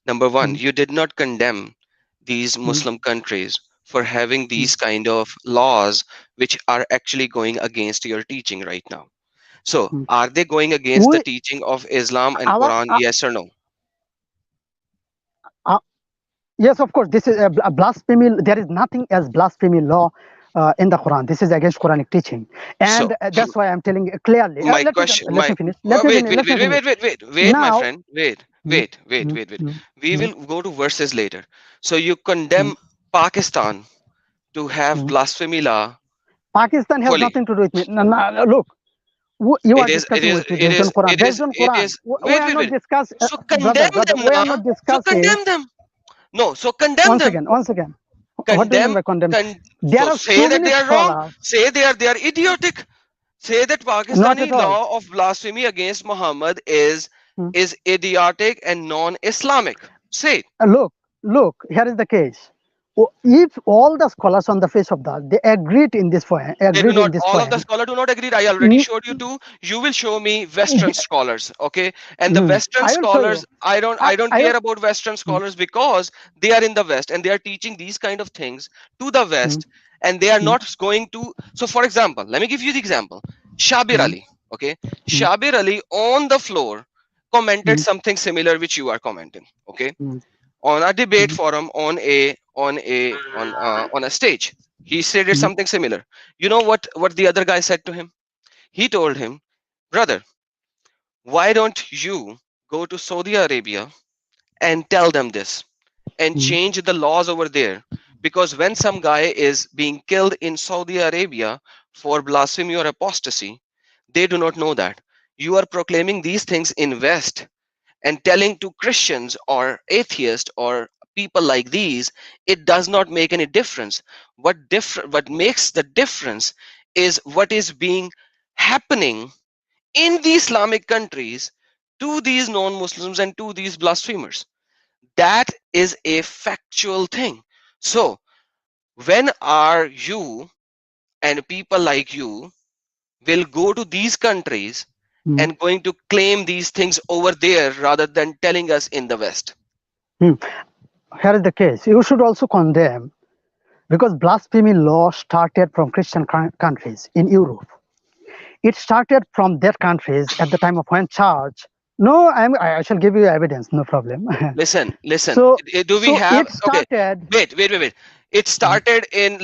Number one, mm, you did not condemn these mm, Muslim countries for having mm, these kind of laws which are actually going against your teaching right now. So, mm. are they going against the We, teaching of Islam and our, Quran? Yes or no? uh, yes, of course, this is a blasphemy. There is nothing as blasphemy law in the Quran. This is against Quranic teaching, So, and that's why I'm telling you clearly. my question, Let my me finish. Let me wait, finish. wait, Let wait, me wait, finish. wait, wait, wait, wait, my Now, friend, wait, mm, wait, wait, mm, wait, wait. mm, We mm, will go to verses later. So, you mm, condemn Pakistan to have mm. blasphemy law Pakistan has fully. nothing to do with me. No, no, look, you are It discussing is, with me it based on is, Quran. it is, Based on it Quran, is. we Wait, are wait, not wait. discuss, So brother, condemn brother. them We are now. not So discussing. condemn them. No, so condemn Once them. again, once again. What do you mean Condemn, by condemn? con- There so are say so that many they are wrong. scholars. Say they are idiotic. Say that Not at Pakistani all. law of blasphemy against Muhammad Hmm. is idiotic and non-Islamic. Say it. Look, look. Here is the case. If all the scholars on the face of that they agreed in this point, They do agreed in not. this All of the point. scholars do not agree. I already mm, showed you two. You will show me Western scholars, okay? And the Western I will show you. scholars, I don't I care about Western mm, scholars because they are in the West and they are teaching these kind of things to the mm, West, and they are mm, not going to. So, for example, let me give you the example. Shabir mm, Ali, okay? mm, Shabir Ali on the floor commented mm, something similar which you are commenting, okay? mm, On a debate mm, forum on a stage, he stated mm, something similar. You know what the other guy said to him? He told him, brother, why don't you go to Saudi Arabia and tell them this and mm, change the laws over there? Because when some guy is being killed in Saudi Arabia for blasphemy or apostasy, they do not know that. You are proclaiming these things in West and telling to Christians or atheists or people like these, it does not make any difference. What makes the difference is what is being happening in the Islamic countries to these non-Muslims and to these blasphemers. That is a factual thing. So when are you and people like you will go to these countries mm, and going to claim these things over there rather than telling us in the West? mm. Here is the case. You should also condemn because blasphemy law started from Christian countries in Europe. It started from their countries at the time of when church. No, I shall give you evidence. No problem. Listen. so Do we so have? it Okay, started. wait. It started in.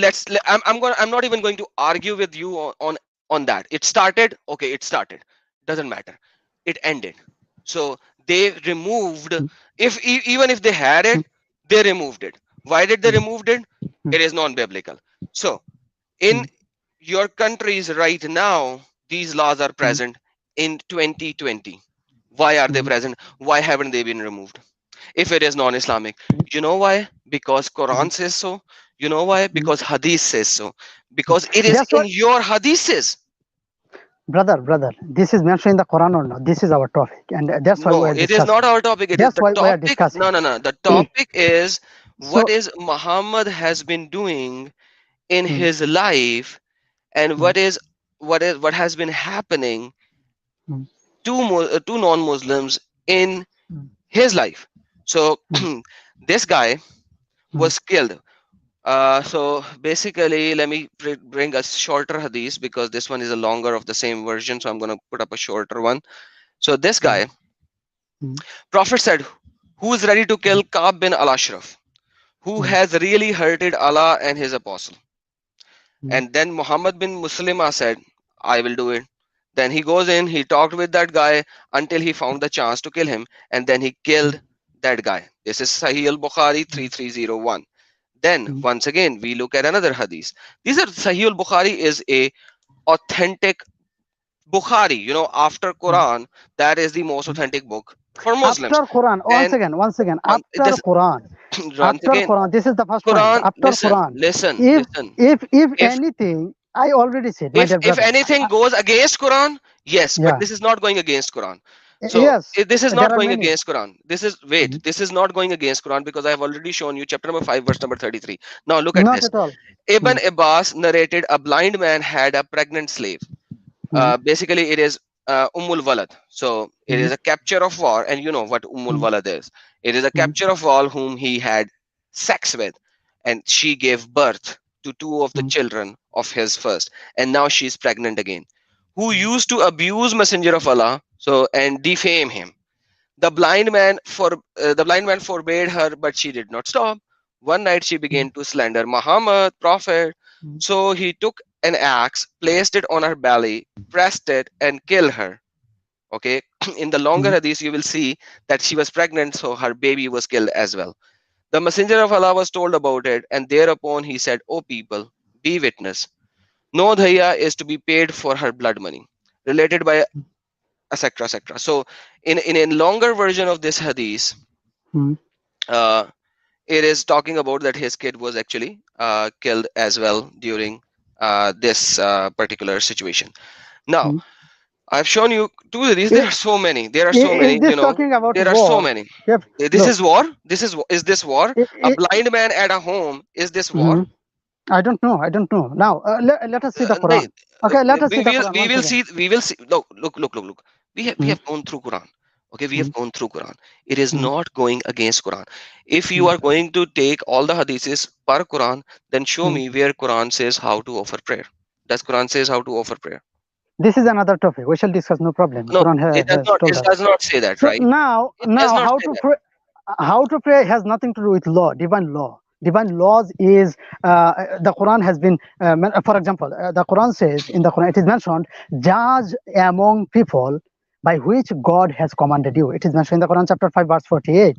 I'm not even going to argue with you on that. It started. Okay, it started. Doesn't matter. It ended. So they removed. If even if they had it, they removed it. Why did they removed it? It is non-biblical. So in your countries right now, these laws are present in 2020. Why are they present? Why haven't they been removed? If it is non-Islamic, you know why? Because Quran says so. You know why? Because Hadith says so. Because it is That's in what, your Hadiths. brother. This is mentioned in the Quran or not? This is our topic, and that's why we No, are it is not discussing. our topic. It is That's the why we are topic. discussing. No. The topic is what So, is Muhammad has been doing in mm, his life, and mm, what has been happening mm, to non-Muslims in mm, his life. So mm, this guy mm, was killed. So basically, let me bring a shorter hadith because this one is a longer of the same version. So I'm going to put up a shorter one. So this mm, guy, mm, Prophet said, who is ready to kill Ka'b bin al-Ashraf, who mm, has really hurted Allah and his apostle? mm, And then Muhammad bin Muslima said, I will do it. Then he goes in, he talked with that guy until he found the chance to kill him, and then he mm, killed that guy. This is Sahih al-Bukhari 3301. Then mm, once again we look at another hadith. These are Sahih al-Bukhari is a authentic Bukhari. You know, after mm. Quran, that is the most authentic book for Muslims. After Quran, And once again, this once after again, Quran, this is the first point. Quran. After Quran, if Listen. if If anything, I already said, my dear if brother. anything goes against Quran, yes, but Yeah, this is not going against Quran. So yes, this is there not are going many. against Quran. Mhm. This is not going against Quran because I have already shown you chapter number 5, verse number 33. Now look at Not this. at all. Ibn Mm, Abbas narrated a blind man had a pregnant slave. mm, Basically, it is Ummul Walad. So it Mhm. is a capture of war, and you know what Ummul Mhm. Walad is. It is a Mhm. capture of all whom he had sex with, and she gave birth to two of the Mhm. children of his first, and now she is pregnant again. Who used to abuse Messenger of Allah, so and defame him. The blind man forbade her, but she did not stop. One night she Mhm. began to slander Muhammad, Prophet. Mhm. So he took an axe, placed it on her belly, pressed it, and killed her. Okay, in the longer Mhm. hadith, you will see that she was pregnant, so her baby was killed as well. The Messenger of Allah was told about it, and thereupon he said, "O people, be witness. No dhaya is to be paid for her blood money." Related by etc. etc. So, in a longer version of this hadith, Mhm. uh, it is talking about that his kid was actually killed as well during this particular situation. Now, Mhm. I've shown you two of these. There I- are so many. There are so Is many. this talking about There are so war? many. Yep. This Look. is war. Is this war? A I- blind man at a home. Is this war? Mhm. I don't know. I don't know. Now, let us see the Nahin, Quran. Okay, let us see the Quran we once will again. see look. We Mhm. have gone through Quran. Okay, we have Mhm. gone through Quran. It is Mhm. not going against Quran. If you Mhm. are going to take all the hadiths per Quran, then show Mhm. me where Quran says how to offer prayer. Does Quran says how to offer prayer? This is another topic. We shall discuss. No problem. No, Quran it does has not. told It us. does not say that, So right? now, It does not how say to that. pray? How to pray has nothing to do with law, divine law. Divine laws is the Quran has been, for example, the Quran says in the Quran, it is mentioned, judge among people by which God has commanded you. It is mentioned in the Quran, chapter 5, verse 48.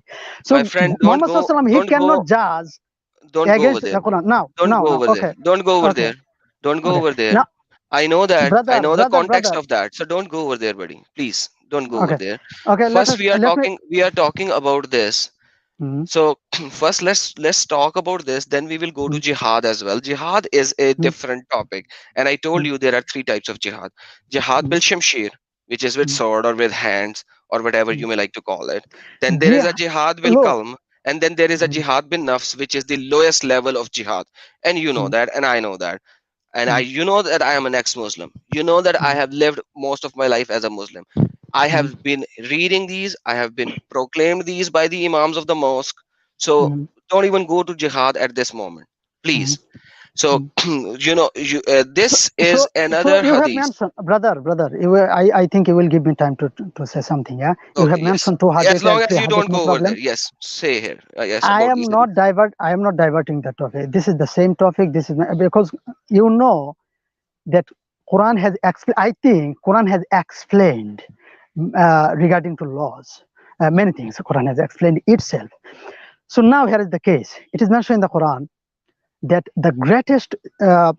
My So friend, Muhammad Sallallahu Alaihi Wasallam, he cannot judge don't go over against there. the Quran. Now, Don't go over there. okay, Don't go over okay, there. Don't go okay. over there. Now, I know that. I brother, know the brother, context brother. of that. So don't go over there, buddy. Please don't go over Okay, there. okay. First, Let me. we are talking about this. Mhm, So first, let's talk about this. Then we will go to mhm, jihad as well. Jihad is a mhm, different topic, and I told mhm, you there are three types of jihad. Jihad bil shamshir, which is with mhm, sword or with hands or whatever mhm. you may like to call it. Then there is a Yeah, jihad bil look. kalm, and then there is a Mhm, jihad bin nafs, which is the lowest level of jihad. And you know mhm, that, and I know that, and mhm, you know that I am an ex-Muslim. You know that I mhm, have lived most of my life as a Muslim. I mhm, have been reading these. I have been proclaimed these by the imams of the mosque. So mhm, don't even go to jihad at this moment, mhm, please. So mhm. So, this is so another you have hadith. mentioned, brother. I think you will give me time to say something. Yeah, you have Okay, yes. mentioned two As hadith long and as three you hadith. don't No go over there, problem. yes. Say here, yes, I about am these hadith. not divert. I am not diverting the topic. This is the same topic. Because you know that Quran has I think Quran has explained regarding to laws many things. Quran has explained itself. So now here is the case. It is mentioned in the Quran that the greatest uh,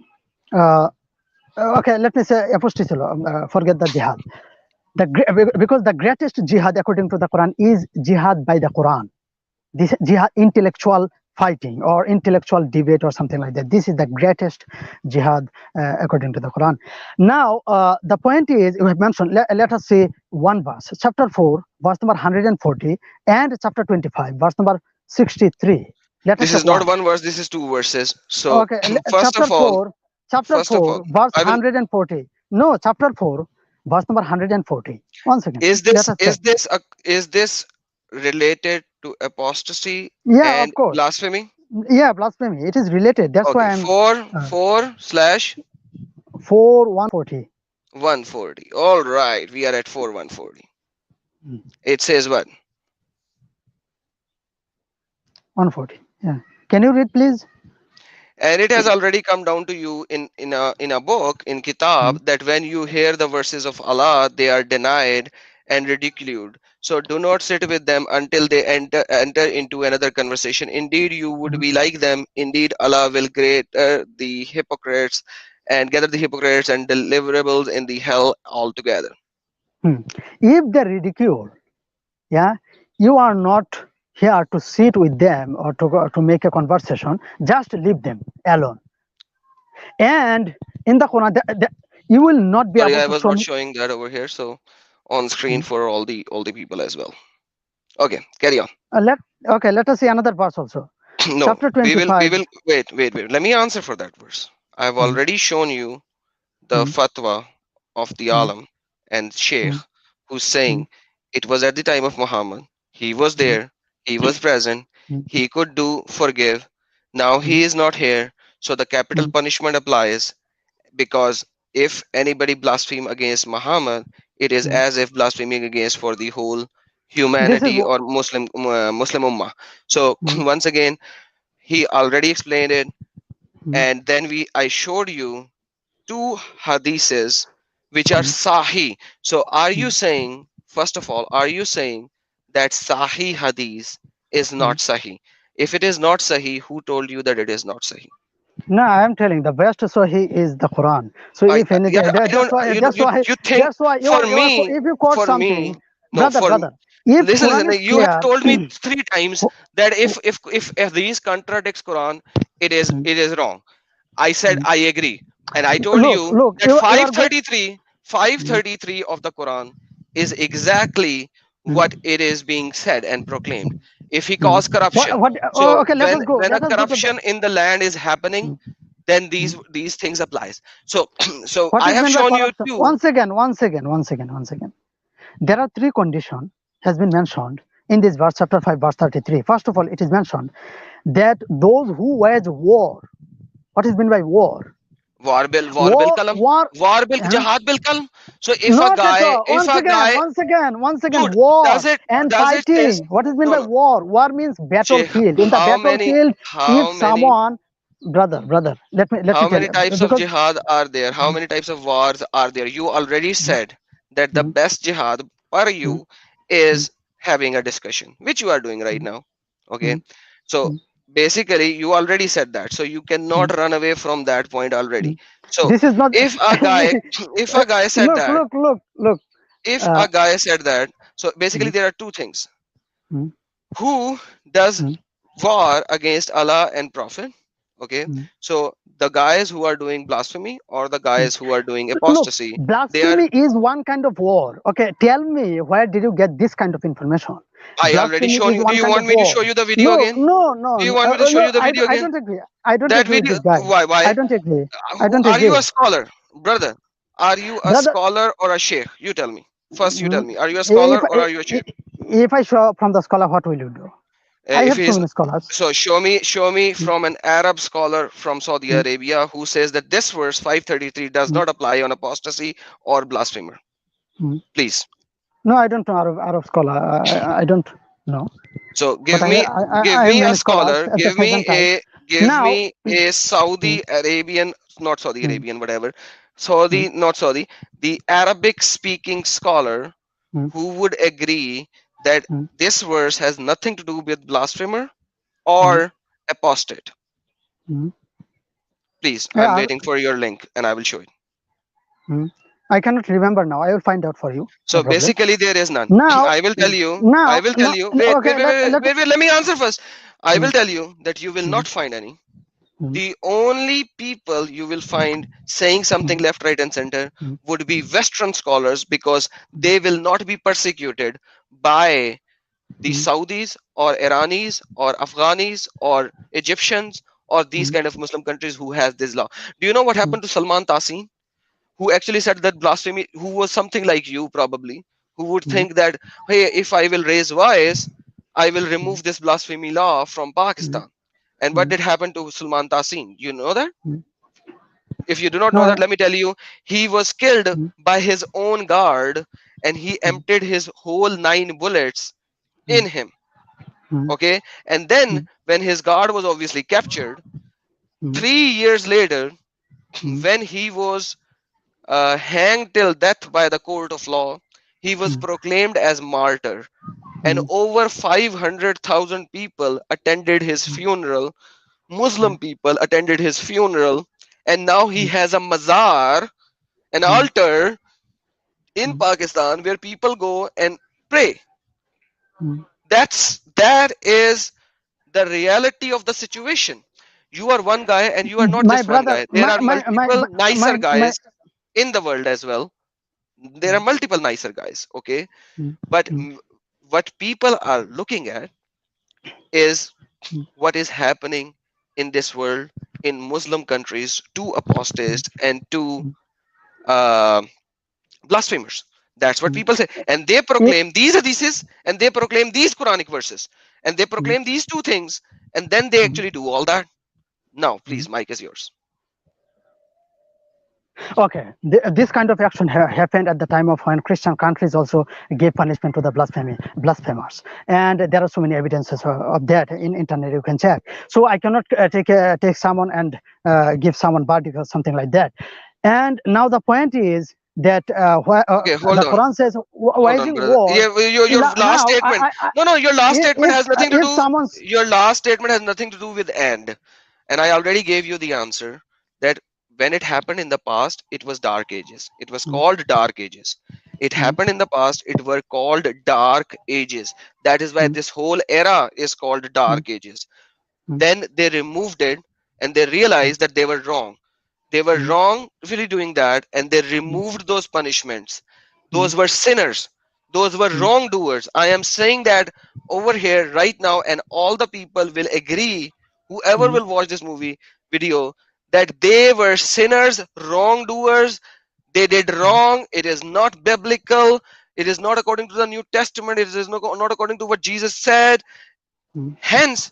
okay, let me say apostasy, forget the jihad. Because the greatest jihad according to the Quran is jihad by the Quran. This jihad, intellectual fighting or intellectual debate or something like that. This is the greatest jihad according to the Quran. Now, the point is, you have mentioned, let us see one verse, chapter 4, verse number 140, and chapter 25, verse number 63. Let us This check is not one. one verse. This is two verses. So Okay, first chapter of all, 4, chapter first of all, 4, verse I will. 140. No, chapter 4, verse number 140. One second. Is Let this us check. is this a, is this related to apostasy Yeah, and of course. blasphemy? Yeah, blasphemy. It is related. That's Okay, why I'm 4 140. 4/140. All right, we are at 4/140. It says what? 140. Yeah. Can you read, please? And it has already come down to you in a book in Mm, kitab that when you hear the verses of Allah, they are denied and ridiculed. So do not sit with them until they enter into another conversation. Indeed, you would mm, be like them. Indeed, Allah will gather the hypocrites and deliverables in the hell altogether. mm. If they ridicule, yeah, you are not here to sit with them or to make a conversation. Just leave them alone. And in the Quran, you will not be Sorry, able I to was show not me. showing that over here. So on screen Mm. for all the people as well. Okay, carry on. Let Okay. Let us see another verse also. No, Chapter we 25. will wait. Let me answer for that verse. I've Mm, already shown you the mm, fatwa of the mm, alam, and sheikh mm, who's mm, saying it was at the time of Muhammad, he was mm, there, he was present, mm, he could do forgive. Now mm, he is not here, so the capital mm. punishment applies, because if anybody blaspheme against Muhammad, it is Mm. as if blaspheming against for the whole This is humanity what. or Muslim ummah. So Mm, once again, he already explained it, mm, and then I showed you two hadiths which are mm, sahih. So are you mm, saying, first of all, are you saying that sahih hadith is mm. not sahih? If it is not sahih, who told you that it is not sahih? No, I am telling the best Sahih is the Quran. So I if yeah, anything, I don't that's why, you think for you are, me, if you quote for something, me no brother, for brother, if listen, Quran is you have clear, told me three times oh, that oh, if these contradicts Quran, mm, it is wrong. I said mm. I agree, and I told Look, you look, that you are going. 533 of the Quran is exactly what it is being said and proclaimed. If he Mm. caused corruption, What? Oh, so okay, let us go. when a Let us go to the. corruption in the land is happening, Mm, then mm. these things applies. So so What I is have meant by shown you corruption? two. Once again, once again, once again, once again. There are three conditions has been mentioned in this verse, chapter 5, verse 33. First of all, it is mentioned that those who wage war. What is meant by war? War bill kalam, War. war bill Huh? jihad bill kalam. So Not at all. Once if a again, guy, once again, dude, war and does it says fighting. What is meant no by no war? War means Jih, battlefield. In the battlefield, if how many someone, brother, let me how tell many you types of because. jihad are there? How many types of wars are there? You already said that the Mm, best jihad for mm, you mm, is having a discussion, which you are doing right mm, now. Okay. mm, So mm, basically, you already said that. So you mm, cannot run away from that point already. mm. So This is not. if a guy, if a guy said Look, that, look, look, look. if Uh, a guy said that, so basically mm, there are two things. mm, Who does mm, war against Allah and Prophet? Okay, mm, so the guys who are doing blasphemy or the mm. guys who are doing Look, apostasy, they are. blasphemy is one kind of war. Okay, tell me where did you get this kind of information? I already Blasphemy shown is you. Do one you kind want of me to war. show you the video Look, again? no, no, Do you no, want me to show no. you the video I again? don't agree. I don't That agree with video. this guy. Why? I Why? don't agree. I Who don't are you agree, a scholar, brother? Are you a brother. scholar or a sheikh? You tell me. First, you tell mm, me. Are you a scholar If or are you a sheikh? if I show up from the scholar, what will you do? I If have he so is, many scholars. so show me Mm, from an Arab scholar from Saudi mm, Arabia who says that this verse 533 does mm, not apply on apostasy or blasphemer. mm. Please. No, I don't know Arab scholar. I don't know. So But give I have me a many scholars scholar, at the present time. give Now, me a mm, Saudi Arabian, not Saudi mm, Arabian, whatever, mm, Saudi, not Saudi, the Arabic speaking scholar mm, who would agree that mm, this verse has nothing to do with blasphemer mm, or apostate. mm. Please, I'm Yeah, waiting for your link and I will show it. mm. I cannot remember now. I will find out for you. No So problem. basically, there is none. Now, I will tell you. I now, will tell now, you. Wait, okay. wait. Let me answer first. I will Mm, tell you that you will mm, not find any. mm, The only people you will find saying something mm, left, right, and center mm, would be Western scholars, because mm, they will not be persecuted by the mm, Saudis or Iranis or Afghanis or Egyptians or these mm, kind of Muslim countries who has this law. Do you know what mm, happened to Salman Tasin, who actually said that blasphemy, who was something like you probably, who would mm, think that, hey, if I will raise voice, I will mm, remove this blasphemy law from mm, Pakistan. And what mm, did happen to Salman Tasin? You know that? mm. If you do not No. know that, let me tell you, he was killed Mm, by his own guard, and he mm, emptied his whole 9 bullets mm, in him. mm, Okay. And then mm, when his guard was obviously captured, mm, 3 years later, mm, when he was hanged till death by the court of law, he was mm, proclaimed as martyr. And mm, over 500,000 people attended his mm, funeral. Muslim mm, people attended his funeral. And now he mm, has a mazar, an mm, altar in mm, Pakistan where people go and pray. mm. That is the reality of the situation. You are one guy and you are not My just one brother, guy. There are multiple nicer my guys in the world as well. There are mm, multiple nicer guys, okay? mm, But mm, what people are looking at is mm, what is happening in this world in Muslim countries to mm, apostates and to mm, uh, blasphemers. That's what people say. And they proclaim these hadiths and they proclaim these Quranic verses and they proclaim these two things. And then they actually do all that. Now, please, Mike is yours. Okay, this kind of action happened at the time of when Christian countries also gave punishment to the blasphemers, and there are so many evidences of that in internet. You can check. So I cannot take someone and give someone verdict or something like that. And now the point is that Okay, hold the on. Quran says Hold on, waging brother. war. Your last Now, statement. No, your last statement has nothing to if do. someone's Your last statement has nothing to do with end. And I already gave you the answer that when it happened in the past, it was dark ages. It was called dark ages. It happened in the past, it were called dark ages. That is why this whole era is called dark ages. Then they removed it and they realized that they were wrong. They were wrong really doing that, and they removed those punishments. Those were sinners. Those were wrongdoers. I am saying that over here right now, and all the people will agree, whoever will watch this movie video, that they were sinners, wrongdoers. They did wrong. It is not biblical. It is not according to the New Testament. It is not according to what Jesus said. Hence,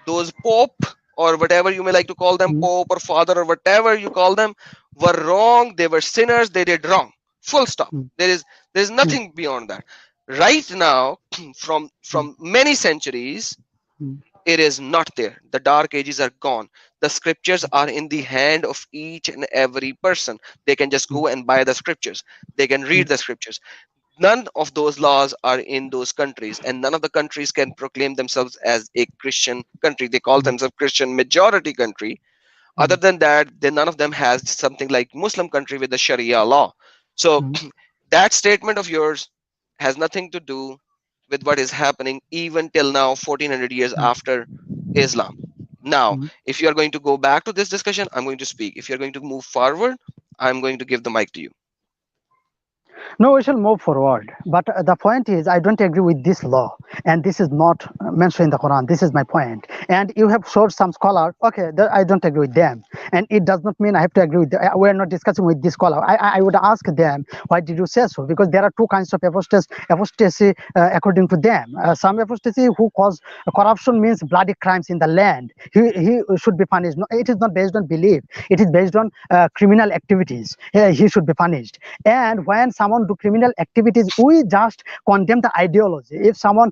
those pope or whatever you may like to call them, pope or father or whatever you call them, were wrong. They were sinners. They did wrong. Full stop. There is nothing beyond that. Right now, from many centuries, it is not there. The dark ages are gone. The scriptures are in the hand of each and every person. They can just go and buy the scriptures. They can read the scriptures. None of those laws are in those countries, and none of the countries can proclaim themselves as a Christian country. They call themselves Christian majority country. Other than that, then none of them has something like Muslim country with the Sharia law. So that statement of yours has nothing to do with what is happening even till now, 1400 years after Islam. Now, if you are going to go back to this discussion, I'm going to speak. If you're going to move forward, I'm going to give the mic to you. No, we shall move forward. But the point is, I don't agree with this law, and this is not mentioned in the Quran. This is my point. And you have showed some scholars. Okay, I don't agree with them, and it does not mean I have to agree with them. We are not discussing with this scholar. I would ask them, why did you say so? Because there are two kinds of apostasy according to them. Some apostasy who cause corruption means bloody crimes in the land. He should be punished. No, it is not based on belief. It is based on criminal activities. He should be punished. And when someone do criminal activities, we just condemn the ideology. If someone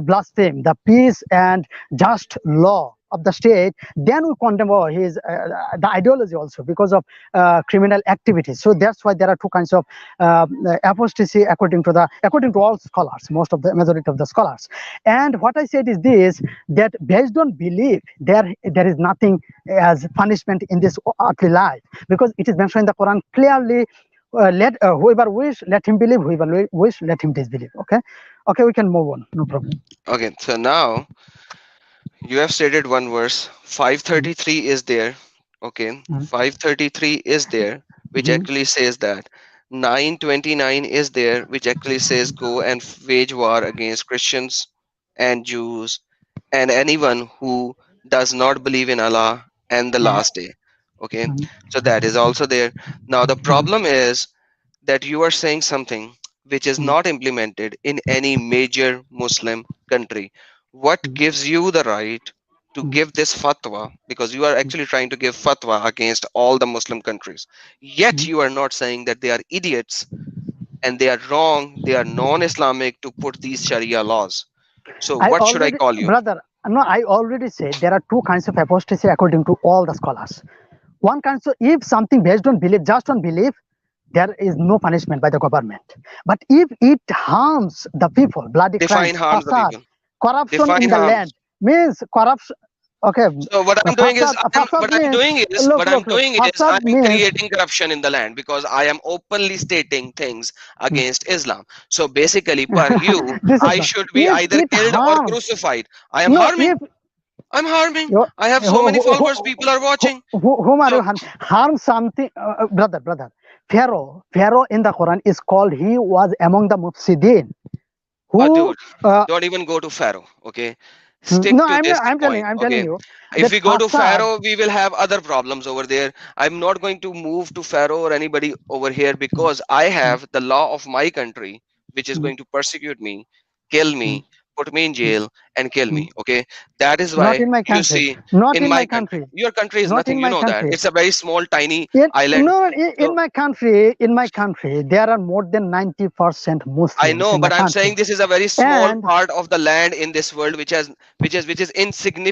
blaspheme the peace and just law of the state, then we condemn his the ideology also because of criminal activities. So that's why there are two kinds of apostasy according to all scholars, majority of the scholars. And what I said is this, that based on belief, there is nothing as punishment in this earthly life, because it is mentioned in the Quran clearly. Let whoever wish, let him believe. Whoever wish, let him disbelieve. Okay, we can move on. No problem. Okay, so now you have stated one verse. 533 is there. Okay, 533 is there, which actually says that. 929 is there, which actually says go and wage war against Christians and Jews and anyone who does not believe in Allah and the last day. Okay, so that is also there. Now the problem is that you are saying something which is not implemented in any major Muslim country. What gives you the right to give this fatwa? Because you are actually trying to give fatwa against all the Muslim countries. Yet you are not saying that they are idiots and they are wrong, they are non-Islamic to put these Sharia laws. So what should I call you? Brother, no, I already said there are two kinds of apostasy according to all the scholars. One kind, so if something based on belief, just on belief, there is no punishment by the government. But if it harms the people, bloody crimes, fasad, corruption in the land, means corruption. Okay. So what I'm doing is, I'm creating corruption in the land because I am openly stating things against Islam. So basically, per you, I should be either killed or crucified. I am harming. I'm harming. I have so many followers. People are watching. Whom are you harming? Harm something, brother. Pharaoh in the Quran is called, he was among the mufsidin. Dude, don't even go to Pharaoh. Okay, stick No, to this point, I'm telling okay? you If that we go to facade. Pharaoh, we will have other problems over there. I'm not going to move to Pharaoh or anybody over here Mm, because I mm, have the law of my country, which is mm, going to persecute me, kill mm, me, put me in mm, jail, and kill mm. me. Okay, that is Not why in my you country. see Not in in my my country, country. your country is Not nothing. in You my know that country. it's a very small, tiny In island. no, So in my country, there are more than 90% I Muslims know, in my but I'm country, saying this is a very small and part of the land in this world which is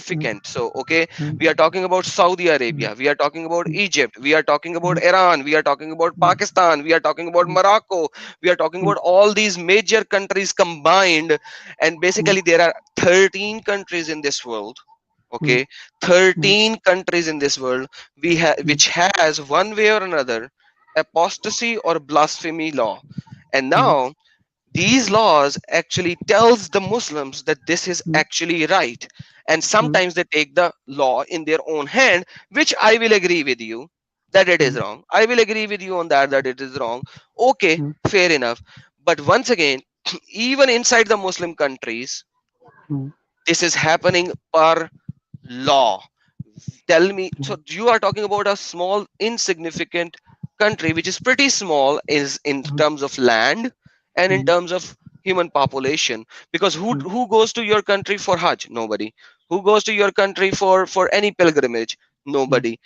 mm, insignificant. So okay, mm, we are talking about Saudi mm, Arabia, we are talking about mm, Egypt, we are talking about mm, Iran, we are talking about mm, Pakistan, we are talking about mm, Morocco, we are talking mm, about all these major countries combined, and mm, basically there are 13 countries in this world. mm, Okay, mm, 13 countries in this world we have mm, which has one way or another apostasy or blasphemy law. And mm, now these laws actually tells the Muslims that this is mm, actually right, and mm, sometimes they take the law in their own hand, which I will agree with you that it is mm, wrong. I will agree with you on that it is wrong. Okay, mm, fair enough. But once again, even inside the Muslim countries, mm, this is happening per law. Tell me, so mm, you are talking about a small insignificant country which is pretty small is in mm, terms of land and in mm, terms of human population, because who mm, who goes to your country for Hajj? Nobody. Who goes to your country for any pilgrimage? mm, Nobody.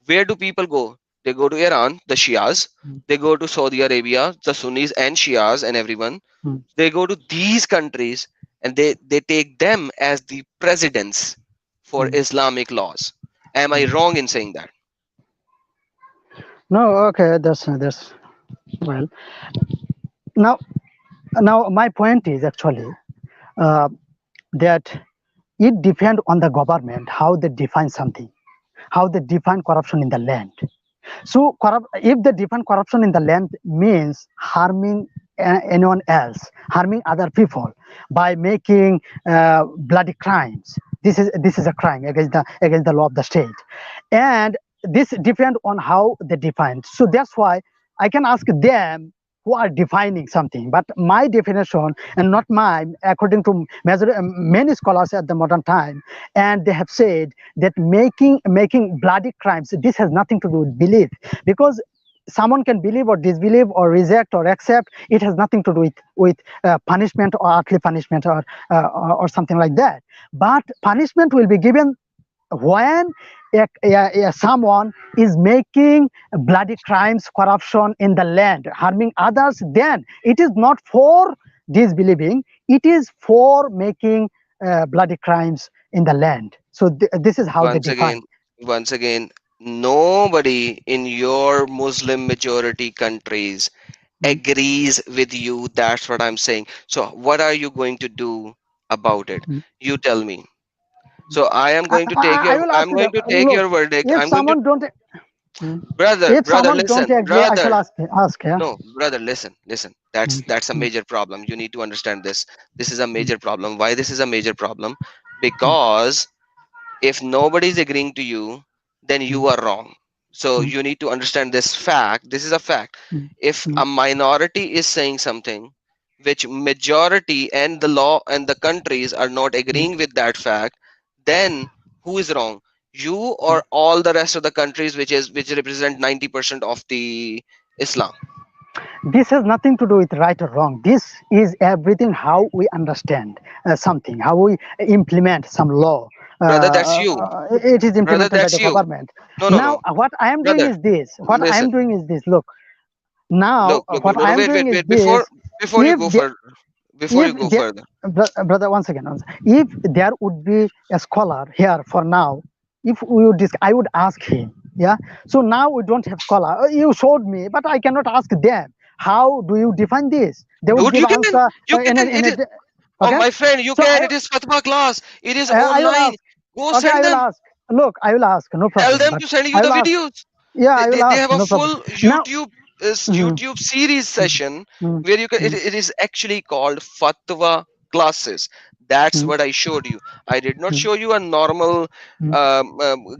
Where do people go? They go to Iran, the Shias. mm, They go to Saudi Arabia, the Sunnis and Shias and everyone. mm, They go to these countries and they take them as the presidents for mm, Islamic laws. Am I mm. wrong in saying that? No, okay, that's well. Now, now my point is actually uh, that it depends on the government how they define something, how they define corruption in the land. So, if they define corruption in the land means harming anyone else, harming other people by making bloody crimes, this is a crime against the law of the state, and this depends on how they define. So that's why I can ask them who are defining something, but my definition and not mine, according to many scholars at the modern time, and they have said that making bloody crimes, this has nothing to do with belief, because someone can believe or disbelieve or reject or accept. It has nothing to do with punishment or earthly punishment or something like that. But punishment will be given when someone is making bloody crimes, corruption in the land, harming others. Then it is not for disbelieving, it is for making bloody crimes in the land. So this is how they Once again, define. once again, nobody in your Muslim majority countries Mm, agrees with you. That's what I'm saying. So what are you going to do about it? mm. You tell me. So I am I, going to take I your will ask I'm them. going to take Look, your verdict. if I'm going to someone don't, mm, if brother, someone don't listen, agree, I shall brother. ask. Yeah. No, brother, listen. That's Mm, that's a mm, major problem. You need to understand this. This is a mm, major problem. Why this is a major problem? mm, Because if nobody is agreeing to you, then mm, you are wrong. So mm, you need to understand this fact. This is a fact. mm, If mm, a minority is saying something which majority and the law and the countries are not mm, agreeing with that fact, then who is wrong? You mm. or all the rest of the countries which represent 90% of the Islam? This has nothing to do with right or wrong. This is everything how we understand something, how we implement some law. Brother, that's you. It is Brother, implemented by that's the you. government. No. Now, what I am doing Brother, is this. What I am listen. doing is this. Look, now what I No, am doing is wait. this. Before you If go the, further, before if you go there, further, brother, once again, if there would be a scholar here for now, if we would I would ask him. Yeah. So now we don't have scholar. You showed me, but I cannot ask them. How do you define this? They would dude, give you can, answer you can. in It a is, oh okay. my friend, you So can. It is fatwa class. It is I will online. ask. Go Okay, I send will them. ask. Look, I will ask. No Tell problem. them But to send you I the will ask. videos. Yeah, They, I they, will they ask. have a No problem. full Now. Mhm, YouTube series session mhm, where you can. mhm, It is actually called fatwa classes. That's mhm, what I showed you. I did not mhm, show you a normal mhm,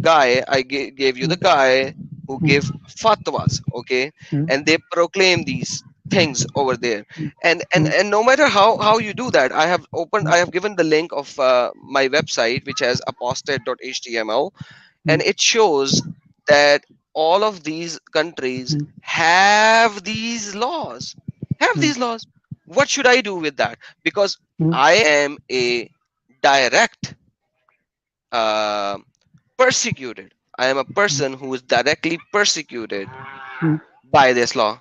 guy. I gave you the mhm, guy who mhm, give fatwas. Okay, mhm, and they proclaim these. things over there. and and mm, and no matter how you do that, I have given the link of my website, which has apostate.html, mm, and it shows that all of these countries mm, have mm, these laws. What should I do with that? Because mm, I am a direct uh, persecuted. I am a person who is directly persecuted mm, by this law.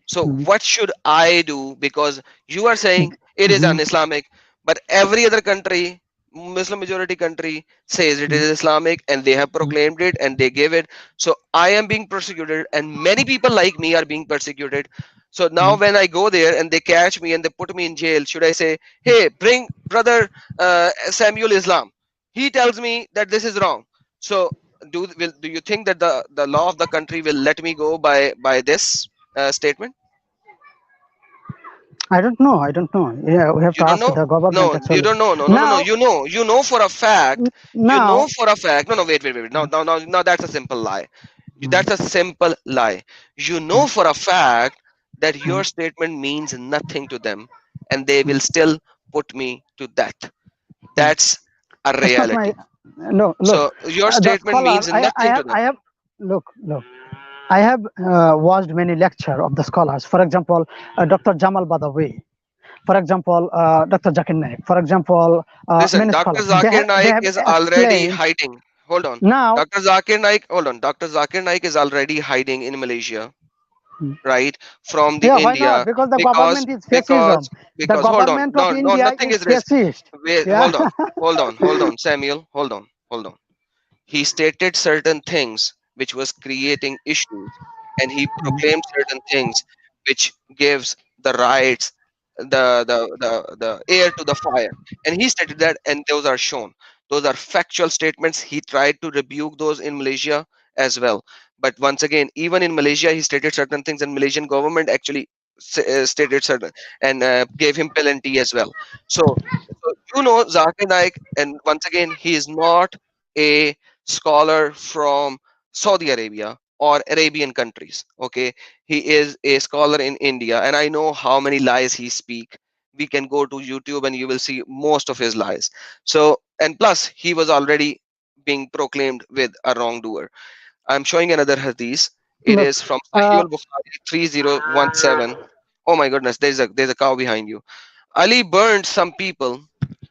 So mm, what should I do? Because you are saying it is mm, un-Islamic, but every other country, Muslim majority country, says it mm, is Islamic, and they have mm, proclaimed it and they give it. So I am being persecuted, and many people like me are being persecuted. So now mm. when I go there and they catch me and they put me in jail, should I say, "Hey, bring brother Samuel Islam"? He tells me that this is wrong. So do you think that the law of the country will let me go by this statement? I don't know. I don't know. Yeah, we have You to don't ask know? the government No, you actually. don't know. No, no, no, no. Now, You know for a fact. You know now, for a fact. No, no, wait. No, no, no, no. That's a simple lie. mm, That's a simple lie. You know mm, for a fact that mm, your statement means nothing to them, and they will mm, still put me to death. mm. That's a It's not my. reality. No, look, So your the statement scholar. means nothing to them. I have. Look. I have watched many lecture of the scholars. For example, Dr. Jamal Badawi. For example, Dr. Zakir Naik. For example, Listen, many Dr. scholars. Zakir They Naik have is already explained. hiding. Hold on. Now, Dr. Zakir Naik, hold on. Dr. Zakir Naik is already hiding in Malaysia, right, from the yeah, why not? India, Because the because government is because fascism. The because hold on, government of no, no, India nothing is is risk. fascist. Wait, Yeah. hold on, Samuel, hold on. He stated certain things which was creating issues, and he proclaimed certain things which gives the rights, the air to the fire, and he stated that, and those are shown. Those are factual statements. He tried to rebuke those in Malaysia as well, but once again, even in Malaysia he stated certain things, and Malaysian government actually stated certain, and gave him penalty as well. So Zakir Naik, and once again, he is not a scholar from Saudi Arabia or Arabian countries. Okay, he is a scholar in India, and I know how many lies he speak. We can go to YouTube and you will see most of his lies. So, and plus, he was already being proclaimed with a wrongdoer. I'm showing another hadith. It Look, is from Sahih uh, al-Bukhari 3017. Oh my goodness, there's a cow behind you. Ali burned some people,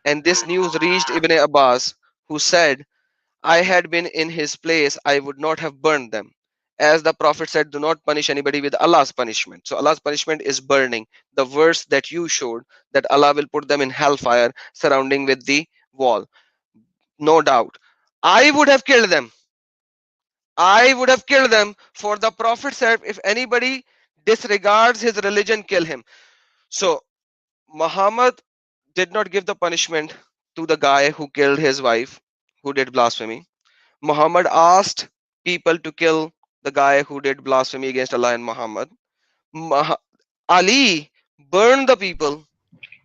and this news reached Ibn Abbas, who said, I had been in his place, I would not have burned them. As the Prophet said, do not punish anybody with Allah's punishment. So Allah's punishment is burning. The verse that you showed, that Allah will put them in hellfire surrounding with the wall. No doubt. I would have killed them. I would have killed them. For the Prophet said, if anybody disregards his religion, kill him. So Muhammad did not give the punishment to the guy who killed his wife, who did blasphemy. Muhammad asked people to kill the guy who did blasphemy against Allah and Muhammad. Mah- Ali burned the people.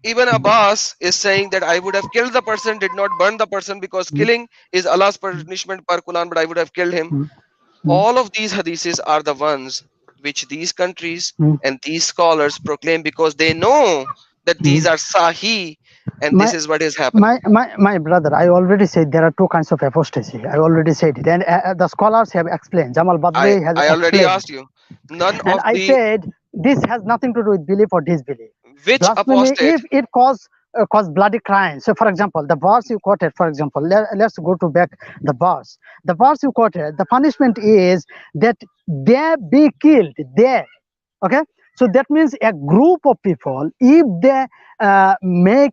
Even Abbas is saying that I would have killed the person, did not burn the person, because killing is Allah's punishment per Quran, but I would have killed him. All of these hadiths are the ones which these countries and these scholars proclaim because they know that these are Sahih, and this my is what has happened. my brother, I already said there are two kinds of apostasy. I already said it, and the scholars have explained. Jamal I, Badwi has I already explained, asked you. None and of I the said this has nothing to do with belief or disbelief. which Blasphemy, apostate. if it cause bloody crimes. So, for example, the verse you quoted, for example, let's go to back the verse. The verse you quoted, the punishment is that they be killed. They, okay. So that means a group of people, if they make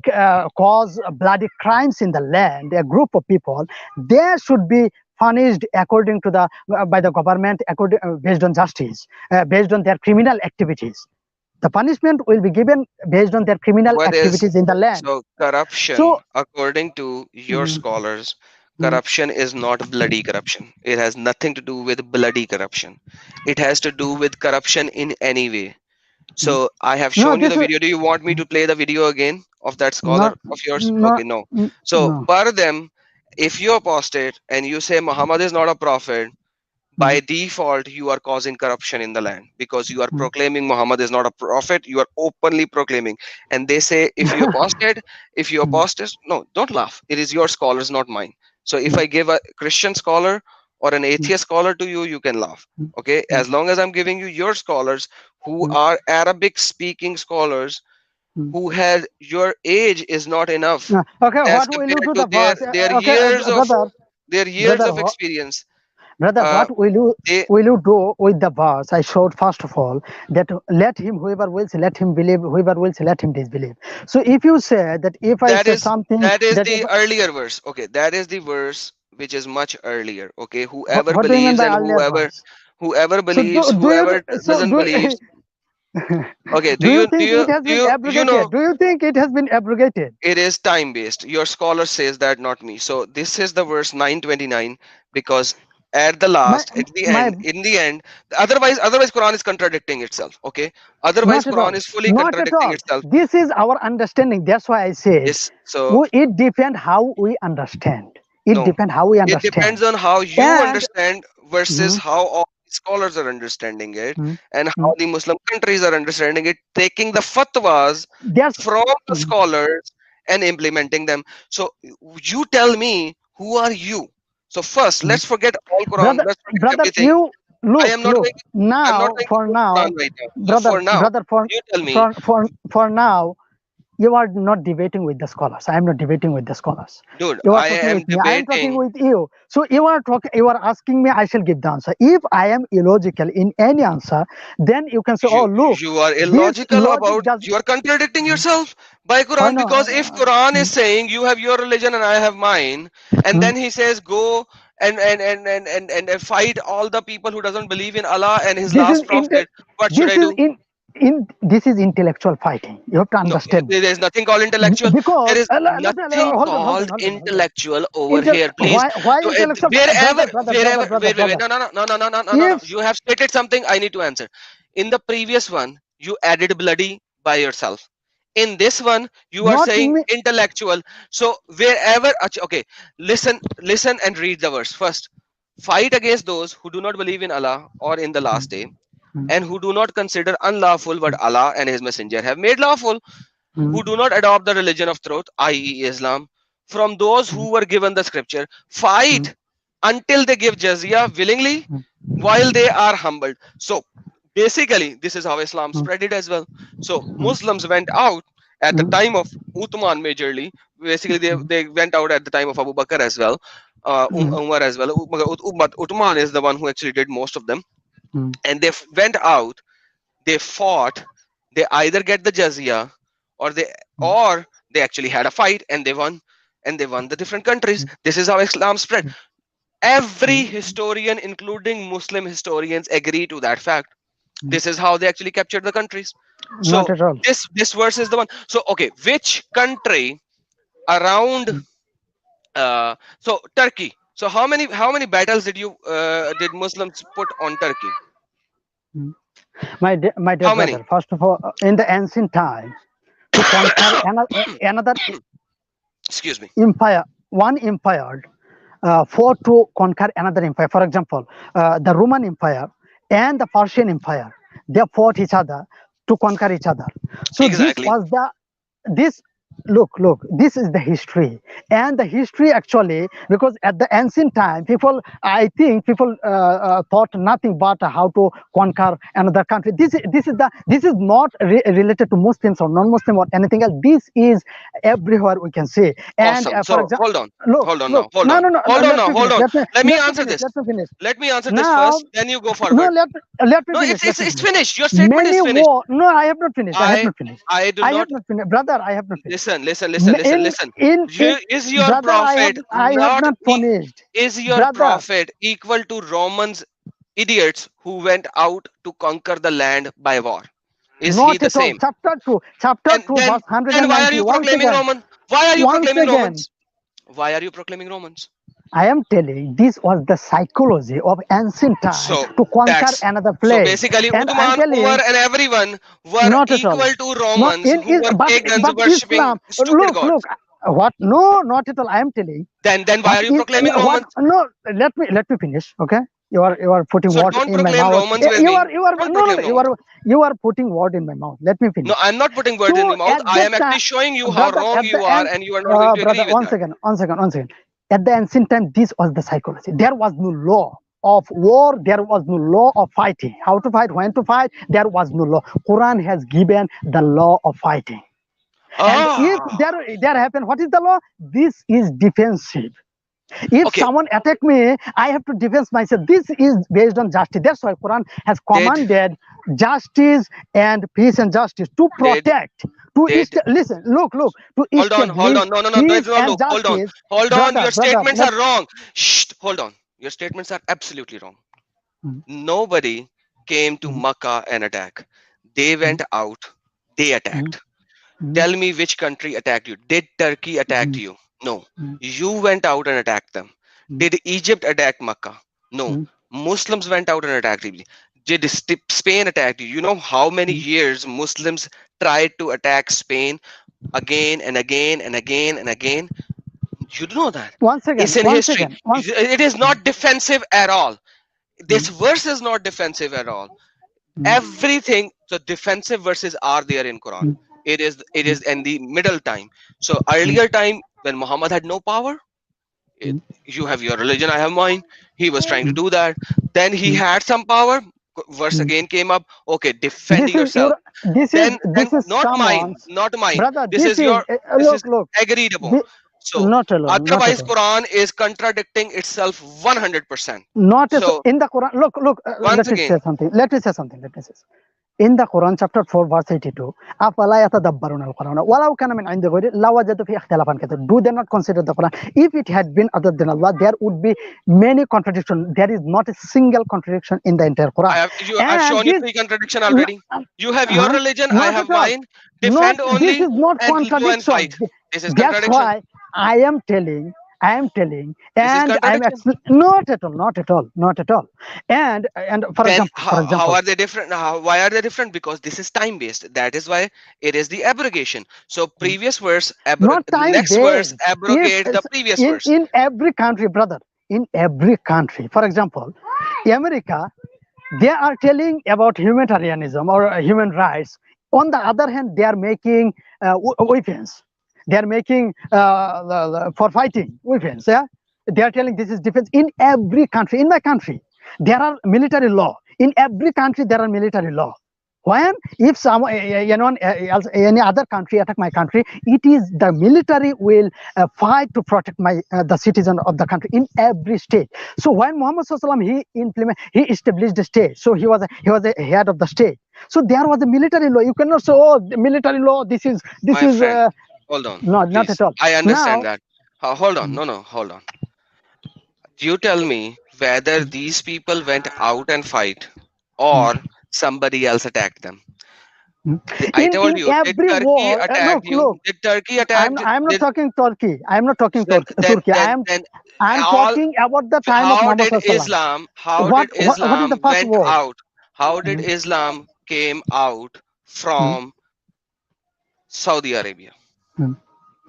cause bloody crimes in the land, a group of people, they should be punished according to the by the government, according based on justice, based on their criminal activities. The punishment will be given based on their criminal What is activities in the land. so corruption? So, According to your mm, scholars, mm, corruption is not bloody corruption. It has nothing to do with bloody corruption. It has to do with corruption in any way. mm. So I have No, shown you this the is video. Do you want me to play the video again of that scholar not of yours? not Okay, no. So no. per them, if you apostate and you say Muhammad is not a prophet, by default you are causing corruption in the land, because you are proclaiming Muhammad is not a prophet. You are openly proclaiming. And they say, if you apostate, no, don't laugh, it is your scholars, not mine. So if I give a Christian scholar or an atheist scholar to you, you can laugh. Okay, as long as I'm giving you your scholars who are Arabic speaking scholars, who had your age is not enough Okay, as what will you compared do to the verse? their Okay, years of brother, brother, experience. brother, uh, what will you they do with the verse? I showed first of all that let him whoever wills let him believe, whoever wills let him disbelieve. So if you say that if I that say is something that is that if the earlier verse. Okay, that is the verse which is much earlier. Okay, whoever what do you mean believes by and earlier verse? whoever So believes, do you whoever so doesn't do believe. Okay, do you think it has been do you know abrogated? Do you think it has been abrogated? it is time based? Your scholar says that, not me. So this is the verse 929, because at the My last, at the my end, in the end, otherwise Quran is contradicting itself. Okay, otherwise Not at Quran all. is fully Not at contradicting all. itself. This is our understanding. That's why I said Yes. So it depends how we understand. It no, depends how we it understand. depends on how you And understand versus mm, how all scholars are understanding it, mm, and mm, how the Muslim countries are understanding it, taking the fatwas that's from the mm, scholars and implementing them. So you tell me, who are you? So first, mm. let's forget all Quran. brother, Let's forget brother, everything. you I look, am not look. going. I'm not Now, going to for quote Quran now, right now. So brother, for now, brother, you tell me. for now, you are not debating with the scholars. I am not debating with the scholars. Dude, You are I talking am with me. I am talking debating. with you. So you are talking. You are asking me. I shall give the answer. If I am illogical in any answer, then you can say, "Oh, look, You are this illogical logic about, does." you are contradicting yourself by I Quran, know. because if Quran is saying you have your religion and I have mine, and Mm. then he says go and fight all the people who doesn't believe in Allah and his This is last prophet, what should this I is do? in this is intellectual fighting. You have to No, understand there is nothing called intellectual. There because is nothing hold on, hold on, called hold on, hold on. intellectual over here, please. Why So, intellectual wherever, brother, brother, brother, wherever, brother, wait, brother? no, no, no, no, no, no, no, no, no, no. If You have stated something. I need to answer. In the previous one, you added bloody by yourself. In this one, you are not saying me. intellectual. So wherever, okay, listen, and read the verse first. Fight against those who do not believe in Allah or in the last day, Mm, and who do not consider unlawful what Allah and His Messenger have made lawful, mm, who do not adopt the religion of truth, i.e., Islam, from those mm, who were given the scripture. mm, Fight until they give jizya willingly mm, while they are humbled. So basically, this is how Islam mm, spread it as well. So mm, Muslims went out at the mm, time of Uthman majorly. Basically, they went out at the time of Abu Bakr as well, mm, Umar as well. But Uthman is the one who actually did most of them. mm, And they went out, they fought, they either get the jizya, or mm, they actually had a fight and they won, and they won the different countries. This is how Islam spread. Every mm, historian, including Muslim historians, agree to that fact. mm. This is how they actually captured the countries. Not So at all. this verse is the one. So okay, which country around, so Turkey. So how many battles did Muslims put on Turkey? Mm. My dear How many? brother, first of all, in the ancient times, to conquer another Excuse me. empire, one empire fought to conquer another empire. For example, the Roman Empire and the Persian Empire, they fought each other to conquer each other. So this Exactly. was the this look, this is the history. And the history actually, because at the ancient time people, I think people thought nothing but how to conquer another country. This is not related to Muslims or non-Muslim or anything else. This is everywhere, we can see. And Awesome. for So example, hold on look, now, hold no, on, no, no, no, hold on let now, me hold finish, on. let me Let me let me answer finish, this. let me finish. Let me answer this Now, first, then you go no, forward. let me No, finish, let me it's finish. finished. Your statement is Many finished. war, no, I have not finished, I have I not finished. I do I have not not finished, brother, I have not finished. listen, listen, listen, listen, In listen. in Is your brother, prophet I have not not finished, is your brother. prophet equal to Romans idiots who went out to conquer the land by war? Is he Not the at all. same? Chapter And 2, verse then why are 190. you proclaiming Roman? Why are you Once proclaiming again, Romans? Why are you proclaiming Romans? I am telling this was the psychology of ancient time So to conquer that's another so place. basically And I'm Uthman, Umar, telling, and everyone were not at all. equal to No, Romans who were pagans but worshipping Islam. stupid gods. Look. What? No, not at all. I am telling. Then why What are you is proclaiming what? Romans? No. Let me finish. Okay. You are putting So word don't in my proclaim mouth. Romans with me. Don't No, proclaim Romans. you are putting word in my mouth. Let me No, finish. I'm not putting words in So your mouth. at I that am actually time, showing you how brother, wrong at the you are, end, and you are not going to agree brother, with that. one second. At the ancient time, this was the psychology. There was no law of war. There was no law of fighting. How to fight, when to fight. There was no law. Quran has given the law of fighting. And if Ah, there happen, what is the law? This is defensive. If okay. someone attack me, I have to defend myself. This is based on justice. That's why Quran has Did commanded justice and peace and justice to did protect, to did listen, look, to hold establish on. No, no, no. There is peace no and look. justice. Hold on. Brother, Your statements let. are wrong. Shh. Hold on. Your statements are absolutely wrong. Mm, Nobody came to mm, Makkah and attack. They mm, went out. They mm, attacked. mm, Tell me which country attacked you. Did Turkey attack mm, you? No. mm, You went out and attacked them. mm, Did Egypt attack Makkah? No. mm, Muslims went out and attacked Egypt. Did Spain attack you? You know how many mm. years Muslims tried to attack Spain again and again and again and again? You don't know that. Once It's again, in once history. again, once. It is Mm, not defensive at all. This mm, verse is not defensive at all. mm, Everything, the defensive verses are there in Quran. mm, It is in the middle time. So mm, earlier time when Muhammad had no power, it, mm, you have your religion, I have mine. He was trying to mm, do that. Then he mm, had some power. Verse mm. again came up. Okay, defend This is yourself. your. This is Then this is not mine, someone's. not mine. Brother, This is your. This is look. agreed upon. Thi- So not alone, not at otherwise, all. Quran is contradicting itself 100%. Not as So in the Quran. Look. once Let me again, say something. Let me say something. In the Quran, chapter 4, verse 82, أَفَلَا يَتَدَبَّرُونَ الْقُرْآنَ وَلَوْ كَانَ مِنْ عِنْدِ غَيْرِ اللَّهِ لَوَجَدُوا فِيهِ اخْتِلَافًا كَثِيرًا. Do they not consider the Quran? If it had been other than Allah, there would be many contradictions. There is not a single contradiction in the entire Quran. I've And shown you this, three contradiction n- already. You have your religion, I not have at all. mine. Not Defend this only is not and go and contradiction. fight. This is That's contradiction. why I am telling, This is and I am contradiction. not at all. And for Then example, for how example, are they different? Why are they different? Because this is time based. That is why it is the abrogation. So previous verse, not time next verse based. If abrogate the previous in verse. in every country, brother, in every country, for example, America, they are telling about humanitarianism or human rights. On the other hand, they are making weapons. They are making for fighting weapons. Yeah, they are telling this is defense in every country. In my country, there are military law. In every country, there are military law. When if someone, any other country attack my country, it is the military will fight to protect the citizen of the country in every state. So when Muhammad Sallallahu Alaihi Wasallam, he established the state. So he was a head of the state. So there was a military law. You cannot say, oh, the military law. This My is friend, hold on, not please. at all. I understand Now, that. Hold on. mm, No, hold on. You tell me whether mm, these people went out and fight mm, or somebody else attacked them. mm. I told In you, did every Turkey war, attack you? look. Did Turkey I'm attack? I'm not Did talking Turkey. I'm not talking then then Turkey. then then I'm all talking about the time of how Muhammad did Sallallahu Alaihi Islam Wasallam. What is the first went war? out? How did Mm, Islam came out mm, from Saudi Arabia? mm,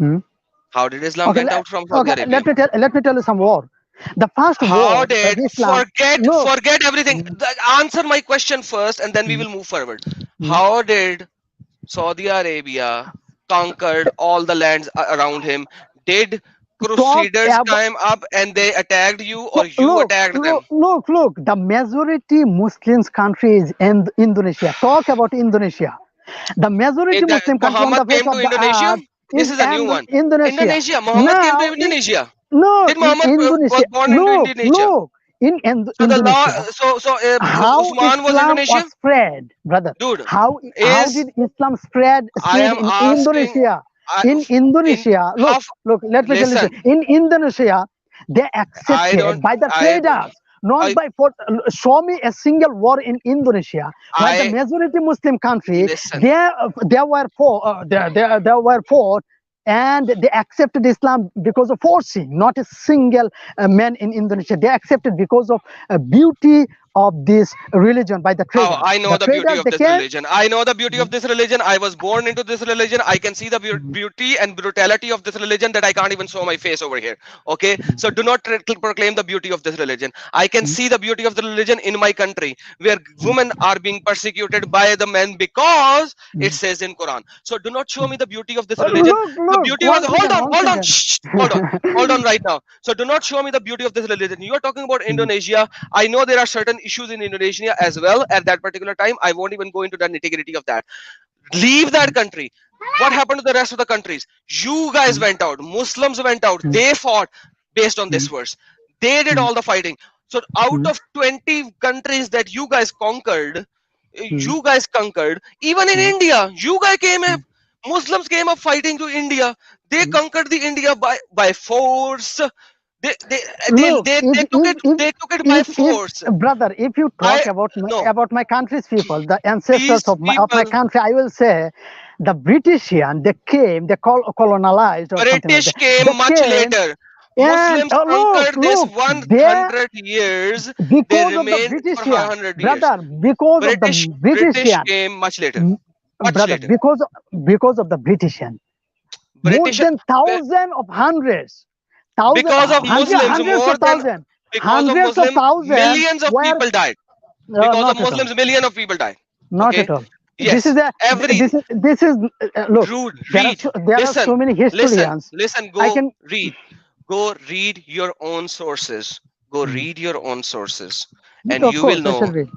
mm. How did Islam Okay, went out from Saudi Arabia? let me tell you some war. The first How war did of Islam. Look. forget everything. Mm, Answer my question first, and then we mm, will move forward. mm. How did Saudi Arabia conquered all the lands around him? Did Talk Crusaders about. came up and they attacked you, or you Look, attacked them? look, look, look. The majority Muslims country is in Indonesia. Talk about Indonesia. The majority Muslim country on Muhammad the face came to of the Indonesia. earth This is is a new one. Indonesia. Indonesia. Muhammad came to Now, Indonesia. no, Did in Muhammad was Indonesia. born in Look, Indonesia? look, in So the law. Indonesia. How Usman was Islam was Indonesia, spread, brother. dude. How Is did Islam spread I am in asking. Indonesia? I In in Indonesia, how look. Let me tell you. listen. In Indonesia, they I don't. accepted by the I traders, not I by for. Show me a single war in Indonesia where the I majority Muslim country listen. there were four there were four, and they accepted Islam because of forcing. Not a single man in Indonesia. They accepted because of beauty of this religion by the Oh, traders. I know The the beauty traders, of they this came. religion. I know the beauty of this religion. I was born into this religion. I can see the beauty and brutality of this religion that I can't even show my face over here. Okay, so do not proclaim the beauty of this religion. I can see the beauty of the religion in my country, where women are being persecuted by the men because it says in Quran. So do not show me the beauty of this religion. The Look, beauty of one the, second, one hold on, second. shh, hold on right now. So do not show me the beauty of this religion. You are talking about Indonesia. I know there are certain issues in Indonesia as well at that particular time. I won't even go into the nitty-gritty of that. Leave that country. What happened to the rest of the countries? You guys went out. Muslims went out. They fought based on this verse. They did all the fighting. So out of 20 countries that you guys conquered, even in India, you guys came up. Muslims came up fighting to India. They conquered the India by force. They they Look, they took it by if force. brother, if you I talk about no my country's people, the these ancestors of my people. country, I will say, the Britishers, they came, they colonized or something like British that. They came much came, later. and Muslims conquered this look, they 100 years. They because of the remained for Britishers, 100 years. brother, because of the British Britishers, came much later. Much brother, later. because of the Britishers, more British than thousands of hundreds, thousand, because of Muslims hundreds more of than thousands, because of hundreds of Muslim thousands millions of were people died. Because of not at all. Muslims million of people died. Not Okay. at all. This Yes. is a Every this is look. rude There are read. there are Listen. so many historians. Listen. I Go can read. Go read your own sources. Go read your own sources, and of you will course I shall know. read.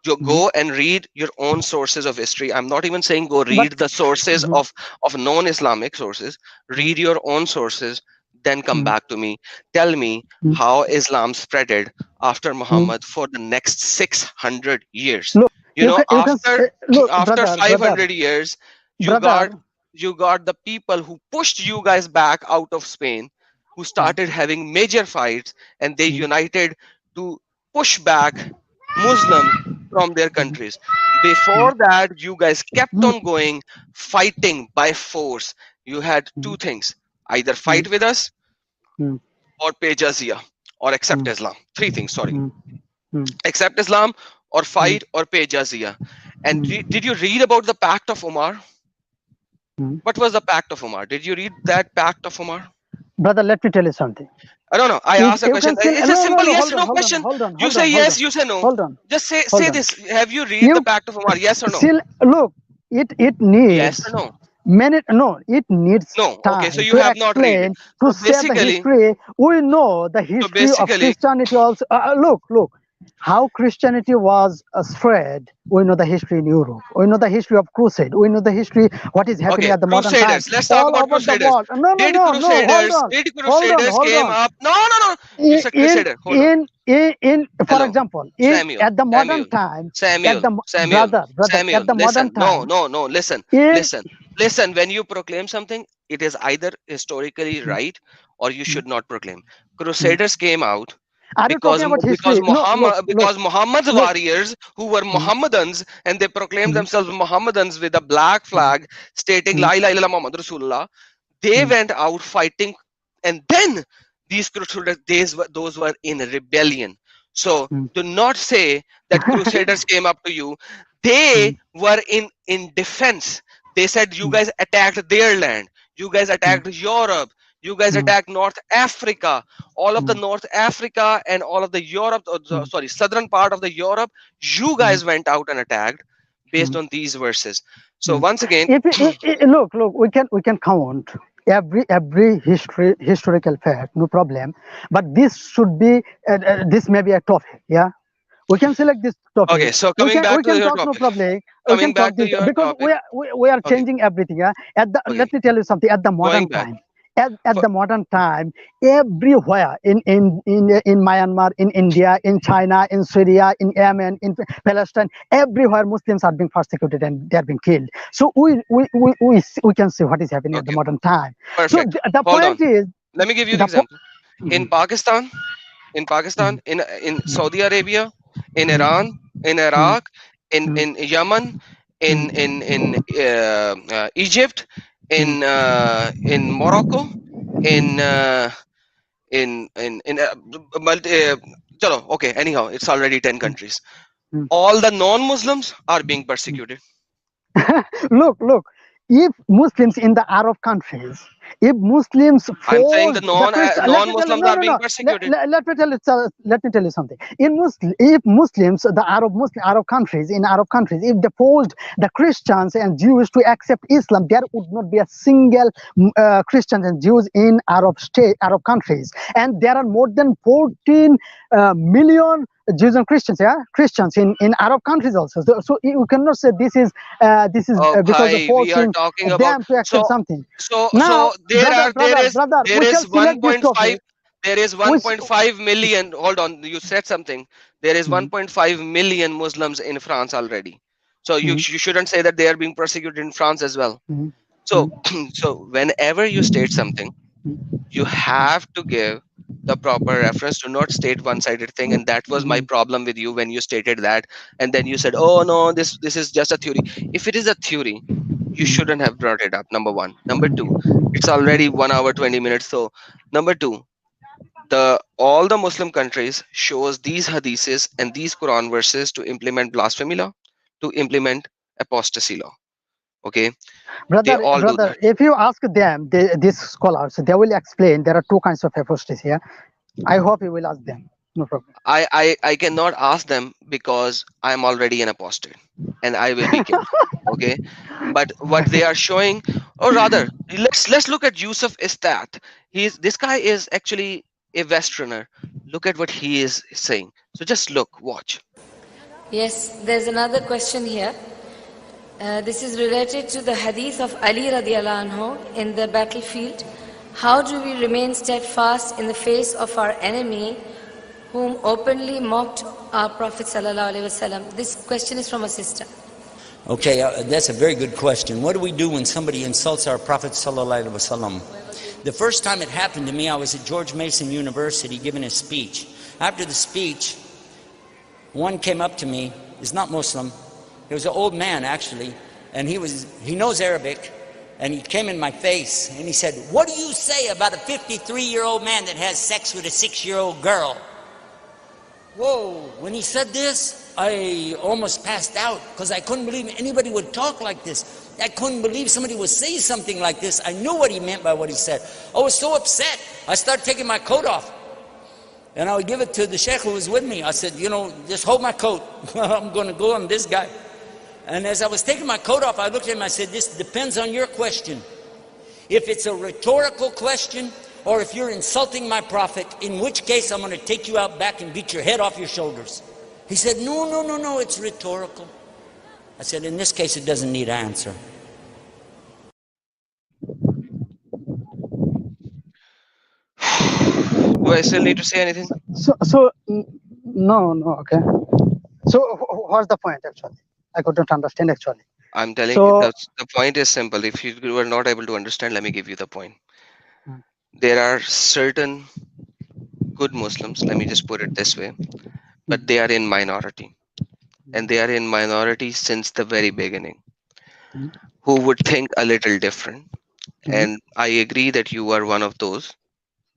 You go and read your own sources of history. I'm not even saying go But read the sources of non-Islamic sources. Read your own sources, then come back to me. Tell me how Islam spreaded after Muhammad for the next 600 years. look, You know, you can after look, after brother, 500 years, you got brother. you got the people who pushed you guys back out of Spain, who started having major fights, and they united to push back Muslims from their countries. Before that, you guys kept on going, fighting by force. You had two things: either fight with us or pay jizya or accept Islam. Three things, sorry. Accept Islam or fight or pay jizya. And did you read about the Pact of Umar? What was the Pact of Umar? Did you read that Pact of Umar? Brother, let me tell you something. I don't know. I If asked a you question. can still It's a simple yes hold or on, no hold on, question. hold on, You hold on, say hold yes, on, you say no. hold on, Just say hold on. this. Have you read the You Pact of Umar? Yes or no? still look. It Yes needs or no? many. No, it needs No. Okay, so time you to have not read it. explain, to So say the basically, history. We know the so history of basically, Christianity also. Look, how Christianity was spread. We know the history in Europe. We know the history of Crusade. We know the history what is happening okay, at the modern time Crusaders. Let's talk all about over the Crusaders. world. No, no, Did no, no. Crusaders? Did Crusaders Hold came on. up? No, no, no. You said Crusader. Hold on. For Hello, example, Samuel. at the modern Samuel. time, Samuel. Samuel. brother, Samuel. at the modern Listen. No, time, no, no. Listen. in Listen. Listen. When you proclaim something, it is either historically right or you should not proclaim. Crusaders came out are you talking about history? No, because Muhammad's look. warriors who were Muhammadans and they proclaimed themselves Muhammadans with a black flag stating La ilaha illallah Muhammad Rasulullah, they went out fighting, and then these crusaders those were in rebellion. So do not say that crusaders came up to you. They were in defense. They said you guys attacked their land, you guys attacked Europe, you guys attacked North Africa, all of the North Africa and all of the Europe, sorry, southern part of the Europe, you guys went out and attacked based on these verses. So once again, Look, we can count every historical fact, no problem. But this should be this may be a topic. Yeah, we can select this topic. okay, so coming back We to can your talk no topic. problem. We Coming can talk back to this your because topic. we are Okay. changing everything. Yeah, Okay. let me tell you something. At the modern Going back. time, at the modern time, everywhere in Myanmar, in India, in China, in Syria, in Yemen, in Palestine, everywhere Muslims are being persecuted and they are being killed. So we can see what is happening at the Okay. modern time. Perfect. So the Hold point on. is Let me give you the example. In Pakistan, in Saudi Arabia, in Iran, in Iraq, in Yemen, in Egypt, in Morocco, in multi, Chalo, okay, anyhow, it's already 10 mm, countries. mm. All the non-Muslims are being persecuted. Look, if Muslims in the Arab countries, if Muslims I'm saying the forced the Christian, let me tell you, non-Muslims no, are no, being no, persecuted. let me tell you something. If Muslims, the Arab countries, in Arab countries, if they forced the Christians and Jews to accept Islam, there would not be a single Christians and Jews in Arab countries, and there are more than 14 million Jews and Christians, yeah, Christians in Arab countries also. So you cannot say this is Oh, because of bhai, we are forcing talking about them to accept so something. so Now, so there are brother, there we shall is select this 1.5 topic. there is We sh- 1.5 million. Hold on, you said something. There is Mhm, 1.5 million Muslims in France already. So mhm, you shouldn't say that they are being persecuted in France as well. mhm, So so whenever you state something, you have to give the proper reference. Do not state one-sided thing, and that was my mhm, problem with you when you stated that, and then you said, oh no, this is just a theory. If it is a theory, you shouldn't have brought it up. Number one. Number two, it's already 1 hour 20 minutes. So number two, the all the Muslim countries shows these hadiths and these Quran verses to implement blasphemy law, to implement apostasy law. Okay, they all do brother, that. if you ask them, these scholars, they will explain there are two kinds of apostasy. Yeah, I hope you will ask them. No problem. I cannot ask them because I'm already an apostate and I will be killed. Okay, but what they are showing, or rather, let's look at Yusuf Istat. This guy is actually a Westerner. Look at what he is saying. So just look, watch. Yes, there's another question here. This is related to the hadith of Ali radiallahu anhu in the battlefield. How do we remain steadfast in the face of our enemy whom openly mocked our Prophet sallallahu alaihi wasallam? This question is from a sister. Okay, that's a very good question. What do we do when somebody insults our Prophet sallallahu alaihi wasallam? The first time it happened to me, I was at George Mason University giving a speech. After the speech, one came up to me. He's not Muslim. He was an old man, actually, and he knows Arabic, and he came in my face, and he said, "What do you say about a 53-year-old man that has sex with a 6-year-old girl?" Whoa, when he said this, I almost passed out because I couldn't believe anybody would talk like this. I couldn't believe somebody would say something like this. I knew what he meant by what he said. I was so upset. I started taking my coat off. And I would give it to the sheikh who was with me. I said, just hold my coat. I'm going to go on this guy. And as I was taking my coat off, I looked at him. I said, this depends on your question. If it's a rhetorical question, or if you're insulting my prophet, in which case I'm going to take you out back and beat your head off your shoulders. He said, no, it's rhetorical. I said, in this case, it doesn't need an answer. Do I still need to say anything? No, okay. So what's the point actually? I couldn't understand actually. I'm telling you, So the point is simple. If you are not able to understand, let me give you the point. mm, There are certain good Muslims, let me just put it this way, but they are in minority. And they are in minority since the very beginning, mm, who would think a little different. mm, And I agree that you are one of those.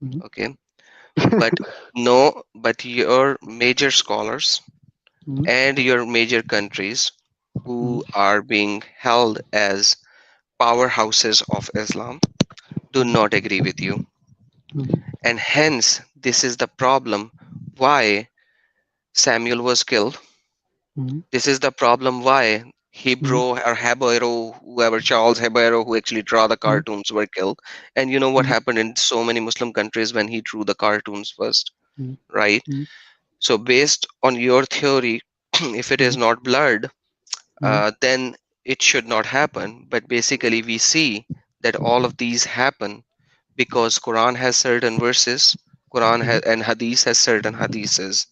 mm, Okay. But no, but your major scholars mm, and your major countries mm, who are being held as powerhouses of Islam do not agree with you. mm, And hence, this is the problem why Samuel was killed. mm, This is the problem why mm, Hebrew or Hebero, whoever Charles Hebero, who actually draw the mm, cartoons, were killed. And you know what mm, happened in so many Muslim countries when he drew the cartoons first, mm, right? mm, So based on your theory, if it is mm, not blood, mm, then it should not happen. But basically, we see that all of these happen because Quran has certain verses, mm, And Hadith has certain hadiths,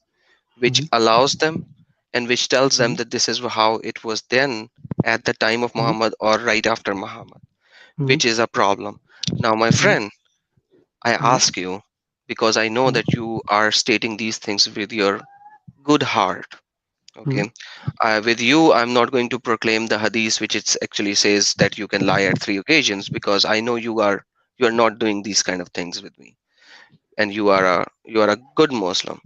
which mm, allows them and which tells them mm, that this is how it was then at the time of mm, Muhammad or right after Muhammad, mm, which is a problem. Now, my mm, friend, I mm, ask you because I know mm, that you are stating these things with your good heart. mm, Okay, with you, I'm not going to proclaim the hadith which it actually says that you can lie at 3 occasions because I know you are not doing these kind of things with me, and you are a good Muslim.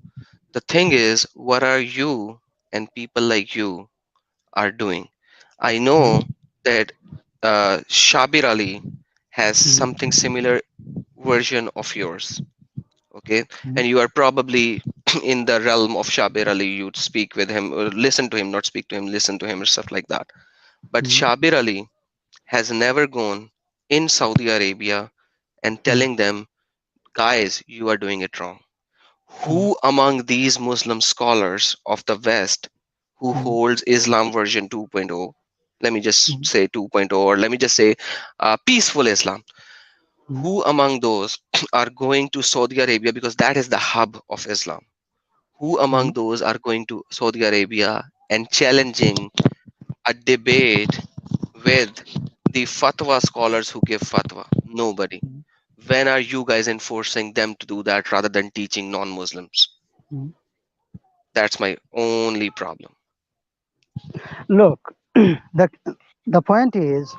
The thing is, what are you and people like you are doing? I know that Shabir Ali has something similar version of yours, okay? And you are probably in the realm of Shabir Ali. You'd speak with him, or listen to him, not speak to him, listen to him, or stuff like that. But Shabir Ali has never gone in Saudi Arabia and telling them, guys, you are doing it wrong. Who among these Muslim scholars of the West who holds Islam version 2.0, let me just say 2.0, or let me just say peaceful Islam, who among those are going to Saudi Arabia, because that is the hub of Islam? Who among those are going to Saudi Arabia and challenging a debate with the fatwa scholars who give fatwa? Nobody. When are you guys enforcing them to do that rather than teaching non-Muslims? That's my only problem. Look, the point is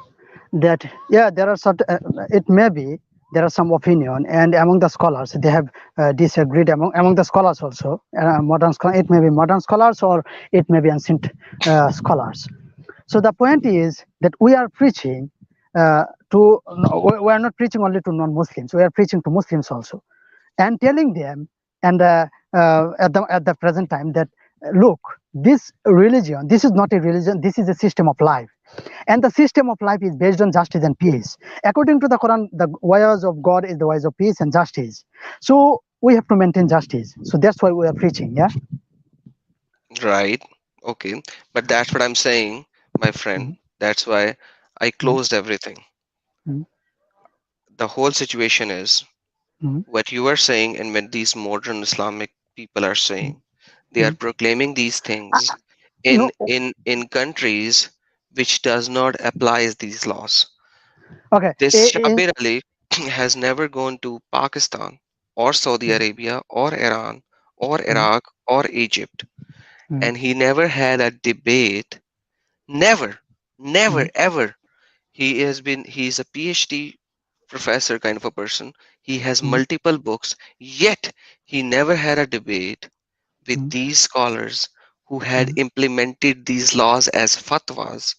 that yeah, there are certain, it may be there are some opinion, and among the scholars they have disagreed among the scholars also. Modern it may be modern scholars or it may be ancient scholars. So the point is that we are preaching to we are not preaching only to non-Muslims. We are preaching to Muslims also, and telling them, and at the present time, that look, this religion, this is not a religion, this is a system of life, and the system of life is based on justice and peace. According to the Quran, the ways of God is the ways of peace and justice. So we have to maintain justice. So that's why we are preaching. Yeah. Right. Okay. But that's what I'm saying, my friend. That's why I closed everything. Mhm. The whole situation is Mhm. what you are saying, and when these modern Islamic people are saying, they are Mhm. proclaiming these things No. in countries which does not apply these laws. Okay. This Shabir Ali has never gone to Pakistan or Saudi Arabia or Iran or Iraq or Egypt, and he never had a debate. Never, never, ever. He's a PhD professor kind of a person. He has multiple books, yet he never had a debate with these scholars who had implemented these laws as fatwas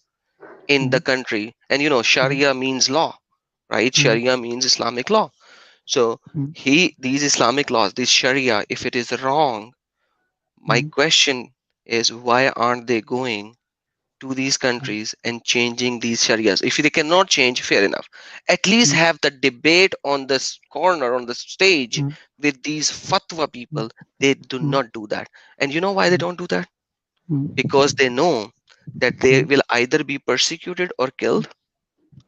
in the country. And you know, Sharia means law, right? Sharia means Islamic law. So these Islamic laws, this Sharia, if it is wrong, my question is, why aren't they going to these countries and changing these sharias? If they cannot change, fair enough. At least have the debate on this corner, on the stage with these fatwa people. They do not do that. And you know why they don't do that? Because they know that they will either be persecuted or killed,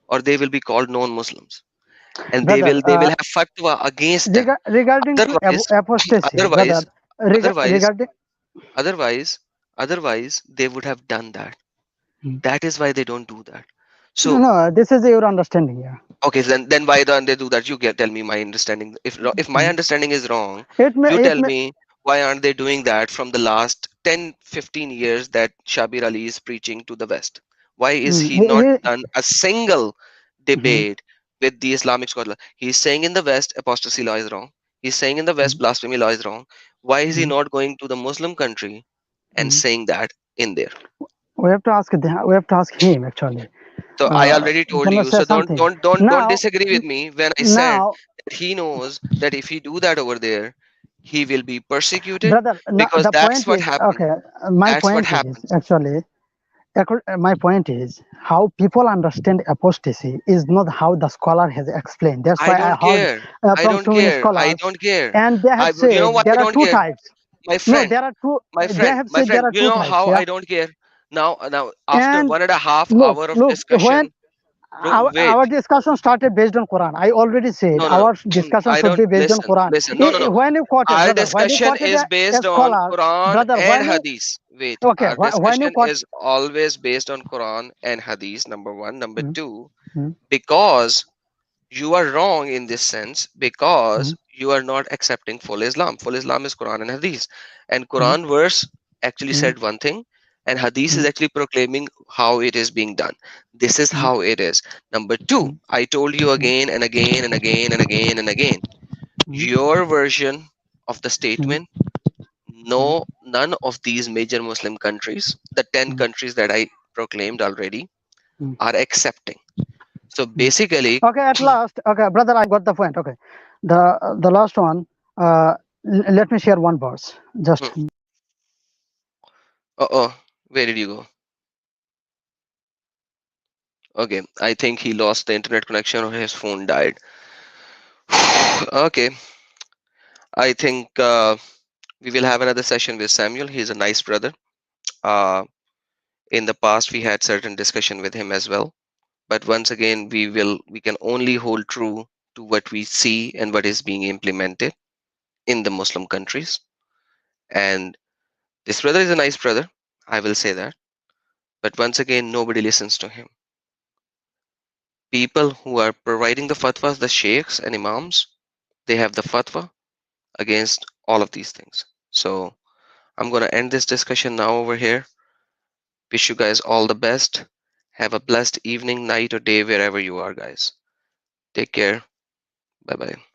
or they will be called non-Muslims. And they Brother, will they will have fatwa against them. regarding to Otherwise, apostasy, brother, otherwise, otherwise, regarding. otherwise, otherwise, they would have done that. That is why they don't do that. No, So no, this is your understanding. Yeah. okay, so then why don't they do that? You tell me my understanding. If my understanding is wrong, you It tell may. me why aren't they doing that from the last 10, 15 years that Shabir Ali is preaching to the West? Why is Mm, he not he, done a single mhm, debate with the Islamic scholar? He's saying in the West apostasy law is wrong. He's saying in the West mhm, blasphemy law is wrong. Why is he mhm, not going to the Muslim country and mhm. saying that in there? We have to ask. We have to ask him actually. So I already told Gonna you. say So don't something. don't don't don't Now, disagree with me when I said now, that he knows that if he do that over there, he will be persecuted, brother. Now, because the that's point what is happened. okay. My That's what point is happens. actually. My point is how people understand apostasy is not how the scholar has explained. That's I why I don't heard care. I from don't too many care. I scholars, don't care. and they have You know said why I there are don't two care? types. My No, friend, there are two. my They friend, have my said there friend. are You two know types. how Yeah. I don't care? Now after And 1.5 hour of look, when discussion, bro, wait. our discussion started based on Quran, I already said No. our discussion I should don't be based on listen. Quran. Listen. No. When you quoted, Our brother, when you discussion quoted is a based on scholar, Quran brother, and when you Hadith. Wait, okay, our when you discussion quote. is always based on Quran and Hadith, number one. Number Mm, two, mm, because you are wrong in this sense, because mm, you are not accepting full Islam. Full Islam is Quran and Hadith. And mm, Quran verse actually mm, said one thing, and Hadith is mm, actually proclaiming how it is being done. This is mm, how it is. Number two, mm, I told you mm, again and again and again and again and again, mm, your version of the mm, statement No, none of these major Muslim countries, the 10 countries that I proclaimed already, are accepting. So basically, Okay, at last, okay, brother, I got the point. Okay, the last one. Let me share one verse. Just oh, where did you go? Okay, I think he lost the internet connection or his phone died. Okay, I think we will have another session with Samuel. He's a nice brother. Uh, in the past, we had certain discussion with him as well. But once again, we can only hold true to what we see and what is being implemented in the Muslim countries. And this brother is a nice brother, I will say that. But once again, nobody listens to him. People who are providing the fatwas, the sheikhs and imams, they have the fatwa against all of these things. So I'm going to end this discussion now over here. Wish you guys all the best. Have a blessed evening, night, or day wherever you are, guys. Take care. Bye bye.